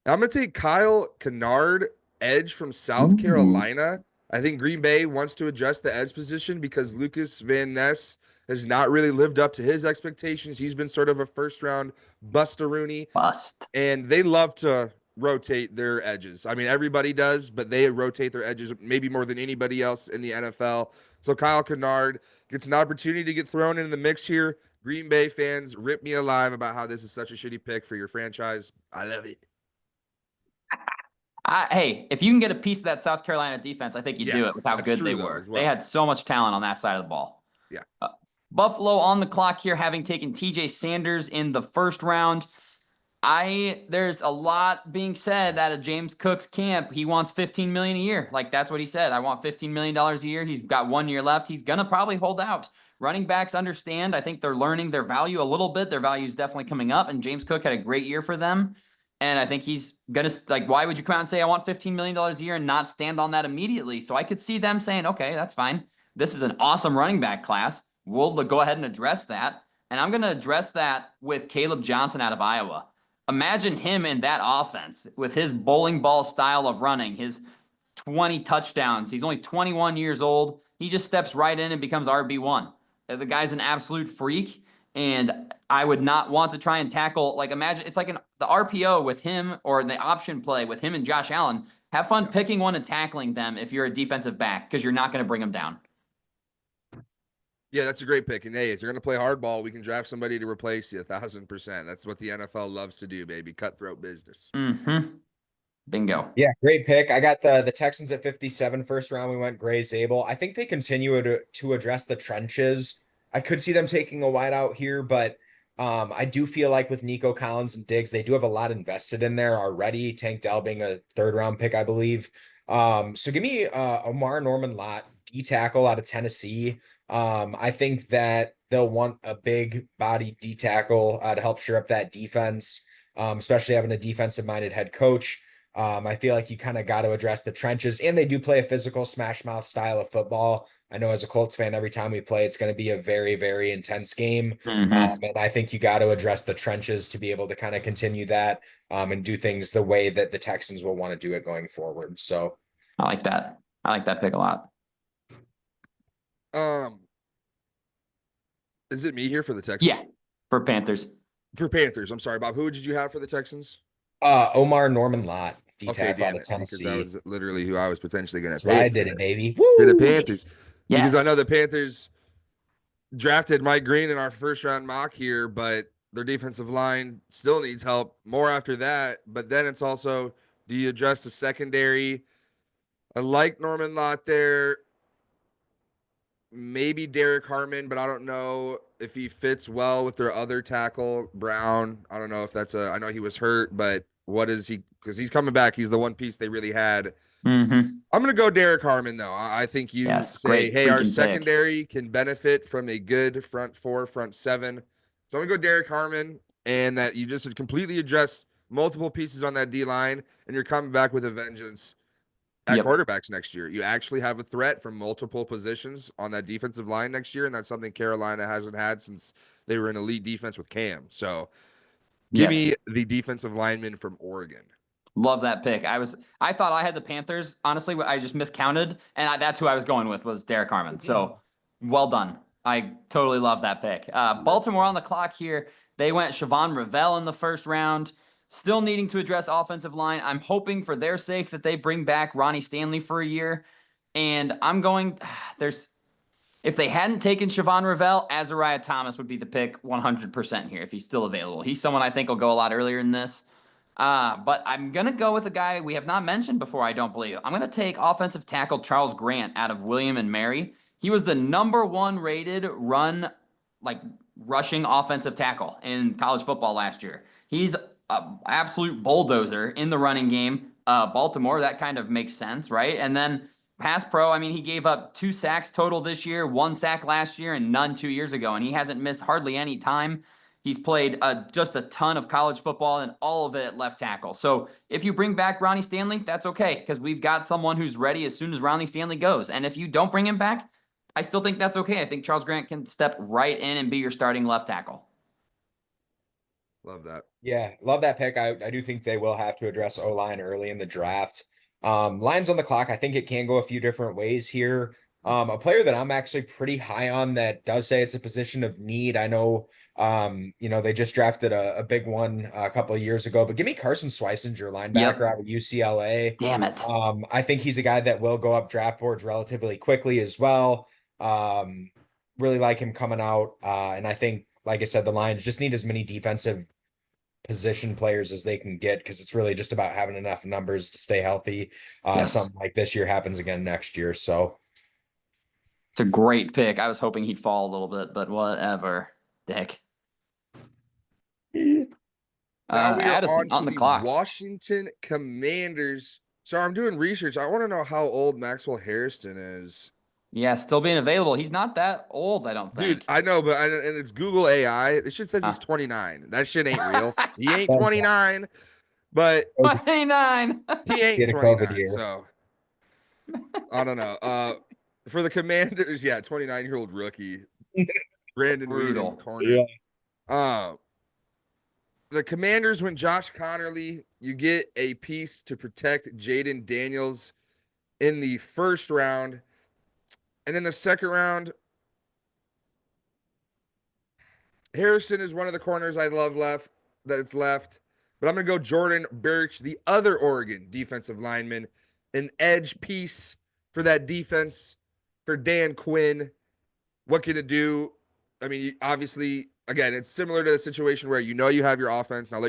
I'm gonna take Kyle Kennard, edge from South Carolina. I think Green Bay wants to address the edge position because Lucas Van Ness has not really lived up to his expectations. He's been sort of a first round bust-a-rooney. Bust. And they love to rotate their edges. I mean, everybody does, but they rotate their edges maybe more than anybody else in the NFL. So Kyle Kennard gets an opportunity to get thrown in the mix here. Green Bay fans, rip me alive about how this is such a shitty pick for your franchise. I love it. Hey, if you can get a piece of that South Carolina defense, I think you do it with how that's good true, they though, were. as well. They had so much talent on that side of the ball. Yeah. Buffalo on the clock here, having taken TJ Sanders in the first round. There's a lot being said out of James Cook's camp. He wants $15 million a year. Like, that's what he said. I want $15 million a year. He's got 1 year left. He's gonna probably hold out. Running backs understand. I think they're learning their value a little bit. Their value is definitely coming up, and James Cook had a great year for them. And I think he's gonna, like, why would you come out and say I want $15 million a year and not stand on that immediately? So I could see them saying, okay, that's fine. This is an awesome running back class. We'll go ahead and address that. And I'm gonna address that with Caleb Johnson out of Iowa. Imagine him in that offense with his bowling ball style of running, his 20 touchdowns. He's only 21 years old. He just steps right in and becomes RB1. The guy's an absolute freak, and I would not want to try and tackle, like, imagine it's like the RPO with him, or the option play with him and Josh Allen. Have fun picking one and tackling them if you're a defensive back, because you're not going to bring them down. Yeah, that's a great pick. And hey, if you're going to play hardball, we can draft somebody to replace you 1,000%. That's what the NFL loves to do, baby. Cutthroat business. Mm-hmm. Bingo. Yeah, great pick. I got the Texans at 57 first round. We went Gray Zabel. I think they continue to address the trenches. I could see them taking a wideout here, but I do feel like with Nico Collins and Diggs, they do have a lot invested in there already. Tank Dell being a third round pick, I believe. So give me Omar Norman Lott, D tackle out of Tennessee. I think that they'll want a big body D tackle to help shore up that defense, especially having a defensive minded head coach. I feel like you kind of got to address the trenches, and they do play a physical smash mouth style of football. I know as a Colts fan, every time we play, it's going to be a very, very intense game. And I think you got to address the trenches to be able to kind of continue that and do things the way that the Texans will want to do it going forward. So I like that. I like that pick a lot. Is it me here for the Texans? Yeah, for Panthers. For Panthers. I'm sorry, Bob. Who did you have for the Texans? Omar Norman Lott, D tackle out of Because Tennessee. that was literally who I was potentially going to That's pick. why I did it, baby. For the Woo! Panthers. Yes. Because I know the Panthers drafted Mike Green in our first round mock here, but their defensive line still needs help more after that. But then it's also, do you address the secondary? I like Norman Lott there. Maybe Derek Harmon, but I don't know if he fits well with their other tackle, Brown. I don't know if that's I know he was hurt, but what is he? Because he's coming back. He's the one piece they really had. Mm-hmm. I'm going to go Derek Harmon, though. I think you say, hey, our secondary can benefit from a good front four, front seven. So I'm going to go Derek Harmon, and that you just completely address multiple pieces on that D line, and you're coming back with a vengeance. at Yep. quarterbacks next year. You actually have a threat from multiple positions on that defensive line next year, and that's something Carolina hasn't had since they were an elite defense with Cam. So give me Yes. the defensive lineman from Oregon. Love that pick. I thought I had the Panthers. Honestly, I just miscounted, and that's who I was going with was Derek Harmon. So well done. I totally love that pick. Baltimore on the clock here. They went Siobhan Ravel in the first round. Still needing to address offensive line. I'm hoping for their sake that they bring back Ronnie Stanley for a year. And I'm going, if they hadn't taken Siobhan Ravel, Azariah Thomas would be the pick 100% here if he's still available. He's someone I think will go a lot earlier in this. But I'm going to go with a guy we have not mentioned before, I don't believe. I'm going to take offensive tackle Charles Grant out of William and Mary. He was the #1 rated rushing offensive tackle in college football last year. He's an absolute bulldozer in the running game. Baltimore, that kind of makes sense, right? And then pass pro, I mean, he gave up 2 sacks total this year, 1 sack last year, and none 2 years ago. And he hasn't missed hardly any time. He's played just a ton of college football and all of it at left tackle. So if you bring back Ronnie Stanley, that's okay because we've got someone who's ready as soon as Ronnie Stanley goes. And if you don't bring him back, I still think that's okay. I think Charles Grant can step right in and be your starting left tackle. Love that. Yeah, love that pick. I do think they will have to address O-line early in the draft. Lines on the clock, I think it can go a few different ways here. A player that I'm actually pretty high on that does say it's a position of need. I know, they just drafted a big one a couple of years ago, but give me Carson Schweissinger, linebacker out of UCLA. Damn it. I think he's a guy that will go up draft boards relatively quickly as well. Really like him coming out. And I think, like I said, the Lions just need as many defensive position players as they can get because it's really just about having enough numbers to stay healthy. Yes. Something like this year happens again next year. So it's a great pick. I was hoping he'd fall a little bit, but whatever. Dick. Now we are Addison on the clock. Washington Commanders. So I'm doing research. I want to know how old Maxwell Hairston is. Yeah, still being available. He's not that old, I don't think. Dude, I know, but and it's Google AI. It shit says he's 29. That shit ain't real. He ain't 29, but 29. he ain't Get a COVID 29. year. So I don't know. For the Commanders, yeah, 29-year-old rookie. Brandon Brutal. Weeden, corner. Yeah. The Commanders, when Josh Connerly, you get a piece to protect Jaden Daniels in the first round. And in the second round, Harrison is one of the corners I love that's left. But I'm going to go Jordan Birch, the other Oregon defensive lineman, an edge piece for that defense for Dan Quinn. What can it do? I mean, obviously, again, it's similar to the situation where you have your offense. Now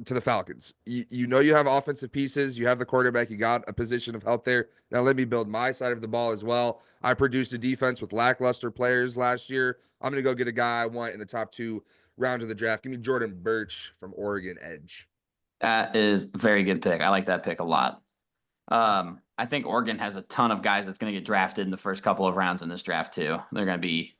to the Falcons. You have offensive pieces. You have the quarterback. You got a position of help there. Now let me build my side of the ball as well. I produced a defense with lackluster players last year. I'm going to go get a guy I want in the top 2 rounds of the draft. Give me Jordan Birch from Oregon edge. That is a very good pick. I like that pick a lot. I think Oregon has a ton of guys that's going to get drafted in the first couple of rounds in this draft too. They're going to be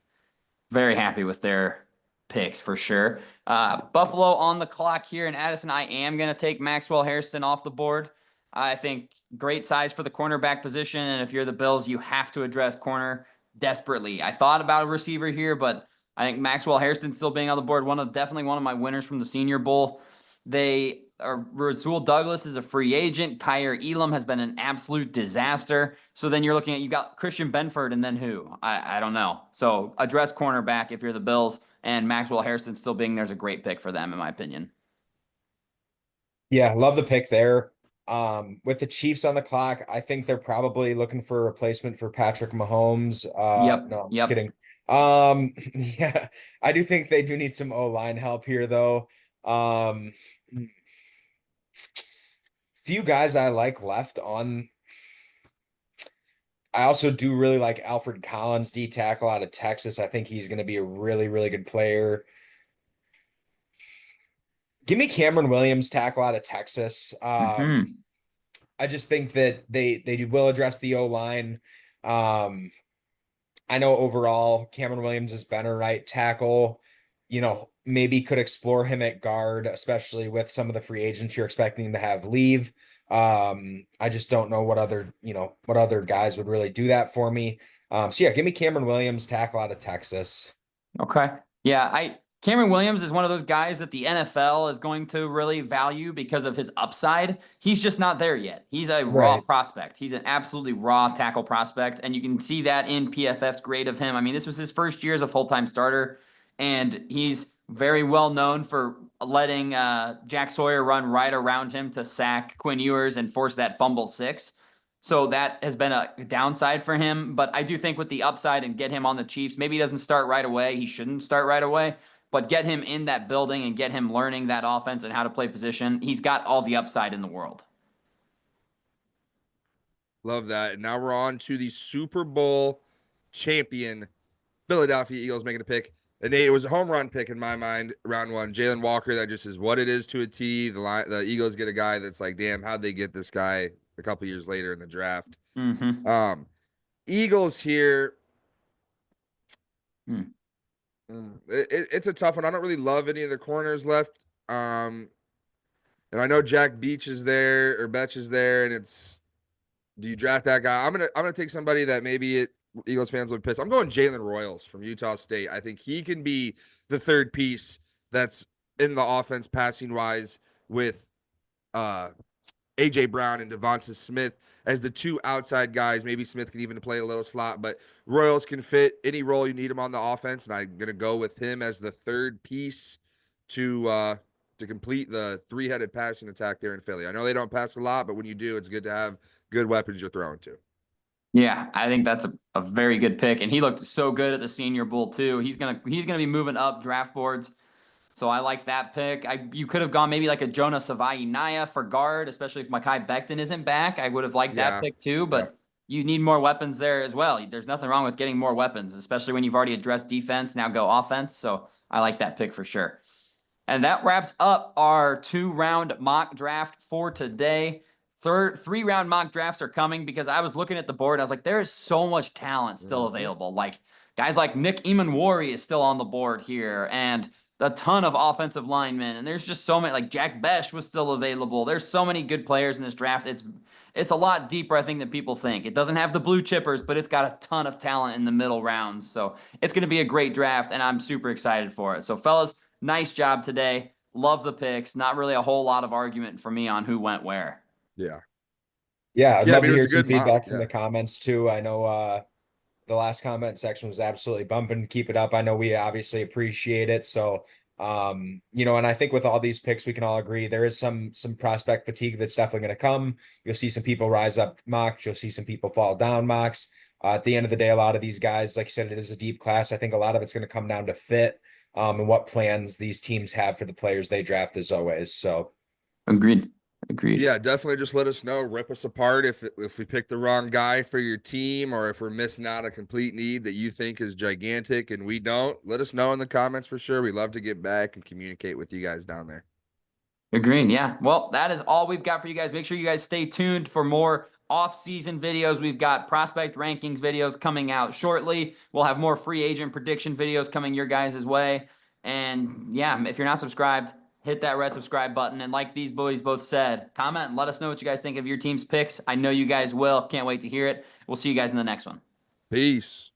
very happy with their picks for sure. Buffalo on the clock here, and Addison, I am going to take Maxwell Hairston off the board. I think great size for the cornerback position, and if you're the Bills, you have to address corner desperately. I thought about a receiver here, but I think Maxwell Hairston still being on the board, definitely one of my winners from the Senior Bowl. Rasul Douglas is a free agent. Kyer Elam has been an absolute disaster. So then you're looking at, you got Christian Benford and then who? I don't know. So address cornerback if you're the Bills, and Maxwell Hairston still being there's a great pick for them, in my opinion. Yeah, love the pick there. With the Chiefs on the clock, I think they're probably looking for a replacement for Patrick Mahomes. No, I'm just kidding. Yeah, I do think they do need some O-line help here though. Few guys I like left on. I also do really like Alfred Collins, D tackle out of Texas. I think he's going to be a really, really good player. Give me Cameron Williams, tackle out of Texas. I just think that they will address the O-line. I know overall Cameron Williams has been a right tackle. Maybe could explore him at guard, especially with some of the free agents you're expecting to have leave. I just don't know what other, what other guys would really do that for me. So yeah, give me Cameron Williams, tackle out of Texas. Okay. Yeah, Cameron Williams is one of those guys that the NFL is going to really value because of his upside. He's just not there yet. He's a raw Right. prospect. He's an absolutely raw tackle prospect, and you can see that in PFF's grade of him. I mean, this was his first year as a full-time starter, and he's very well known for letting Jack Sawyer run right around him to sack Quinn Ewers and force that fumble 6. So that has been a downside for him. But I do think with the upside and get him on the Chiefs, maybe he doesn't start right away. He shouldn't start right away, but get him in that building and get him learning that offense and how to play position. He's got all the upside in the world. Love that. And now we're on to the Super Bowl champion Philadelphia Eagles making a pick. And it was a home run pick in my mind, round 1. Jalen Walker, that just is what it is to a T. The Eagles get a guy that's like, damn, how'd they get this guy a couple years later in the draft? Mm-hmm. Eagles here. Hmm. It's a tough one. I don't really love any of the corners left. And I know Jack Beach is there or Betch is there, and it's, do you draft that guy? I'm gonna take somebody that maybe Eagles fans would piss. I'm going Jalen Royals from Utah State. I think he can be the third piece that's in the offense passing wise with AJ Brown and Devonta Smith as the two outside guys. Maybe Smith can even play a little slot, but Royals can fit any role you need him on the offense, and I'm gonna go with him as the third piece to complete the three-headed passing attack there in Philly. I know they don't pass a lot, but when you do, it's good to have good weapons you're throwing to. Yeah, I think that's a very good pick, and he looked so good at the Senior Bowl too. He's gonna be moving up draft boards, so I like that pick. You could have gone maybe like a Jonah Savai-Naya for guard, especially if Mekhi Becton isn't back. I would have liked that pick too, but you need more weapons there as well. There's nothing wrong with getting more weapons, especially when you've already addressed defense. Now go offense. So I like that pick for sure. And that wraps up our 2-round mock draft for today. 3-round mock drafts are coming because I was looking at the board and I was like, there is so much talent still available. Like guys like Nick Eamon-Wari is still on the board here, and a ton of offensive linemen. And there's just so many, like Jack Besh was still available. There's so many good players in this draft. It's a lot deeper, I think, than people think. It doesn't have the blue chippers, but it's got a ton of talent in the middle rounds. So it's going to be a great draft, and I'm super excited for it. So fellas, nice job today. Love the picks. Not really a whole lot of argument for me on who went where. Yeah. Yeah, I'd Yeah, I love mean, to it was hear a some good mock, feedback from yeah. the comments too. I know the last comment section was absolutely bumping. Keep it up. I know we obviously appreciate it. So and I think with all these picks, we can all agree there is some prospect fatigue that's definitely going to come. You'll see some people rise up mocks. You'll see some people fall down mocks. At the end of the day, a lot of these guys, like you said, it is a deep class. I think a lot of it's going to come down to fit and what plans these teams have for the players they draft as always. So Agreed. Yeah, definitely just let us know. Rip us apart if we pick the wrong guy for your team, or if we're missing out a complete need that you think is gigantic and we don't. Let us know in the comments for sure. We love to get back and communicate with you guys down there. Agreed. Yeah. Well, that is all we've got for you guys. Make sure you guys stay tuned for more off-season videos. We've got prospect rankings videos coming out shortly. We'll have more free agent prediction videos coming your guys' way. And yeah, if you're not subscribed, hit that red subscribe button. And like these boys both said, comment and let us know what you guys think of your team's picks. I know you guys will. Can't wait to hear it. We'll see you guys in the next one. Peace.